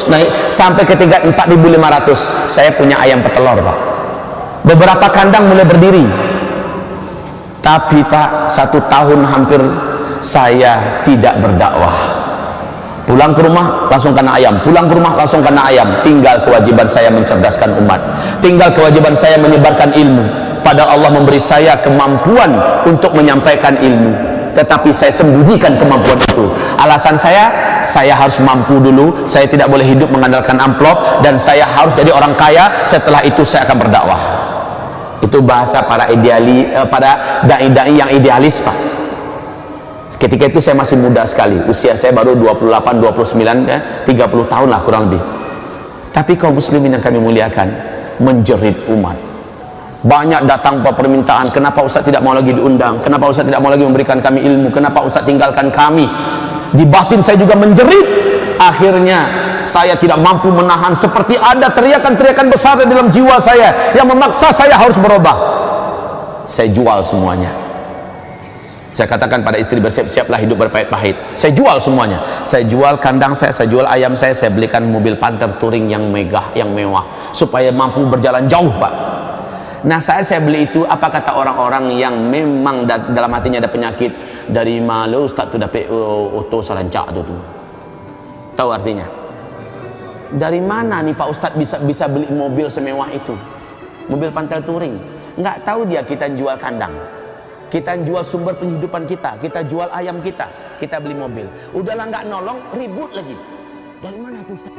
naik sampai ke tingkat 4.500. Saya punya ayam petelur, Pak. Beberapa kandang mulai berdiri. Tapi, Pak, 1 tahun hampir saya tidak berdakwah. Pulang ke rumah langsung kena ayam, pulang ke rumah langsung kena ayam. Tinggal kewajiban saya mencerdaskan umat, tinggal kewajiban saya menyebarkan ilmu. Padahal Allah memberi saya kemampuan untuk menyampaikan ilmu, tetapi saya sembunyikan kemampuan itu. Alasan saya harus mampu dulu. Saya tidak boleh hidup mengandalkan amplop, dan saya harus jadi orang kaya. Setelah itu saya akan berdakwah. Itu bahasa para dai-dai yang idealis, Pak. Ketika itu saya masih muda sekali, usia saya baru 28, 29, 30 tahun lah kurang lebih. Tapi kaum muslimin yang kami muliakan, menjerit umat. Banyak datang permintaan, kenapa Ustaz tidak mau lagi diundang, kenapa Ustaz tidak mau lagi memberikan kami ilmu, kenapa Ustaz tinggalkan kami. Di batin saya juga menjerit. Akhirnya saya tidak mampu menahan, seperti ada teriakan-teriakan besar di dalam jiwa saya yang memaksa saya harus berubah. Saya jual semuanya. Saya katakan pada istri, bersiap-siaplah hidup berpahit-pahit. Saya jual semuanya. Saya jual kandang saya jual ayam saya belikan mobil Panther Touring yang megah, yang mewah, supaya mampu berjalan jauh, Pak. Nah, saya beli itu, apa kata orang-orang yang memang dalam hatinya ada penyakit, dari malu Ustaz tu dapat auto sarancak tu. Tahu artinya? Dari mana nih Pak Ustaz bisa beli mobil semewah itu? Mobil Panther Touring. Nggak tahu dia kita jual kandang. Kita jual sumber penghidupan kita jual ayam kita beli mobil. Udahlah nggak nolong, ribut lagi. Dari mana itu Ustaz?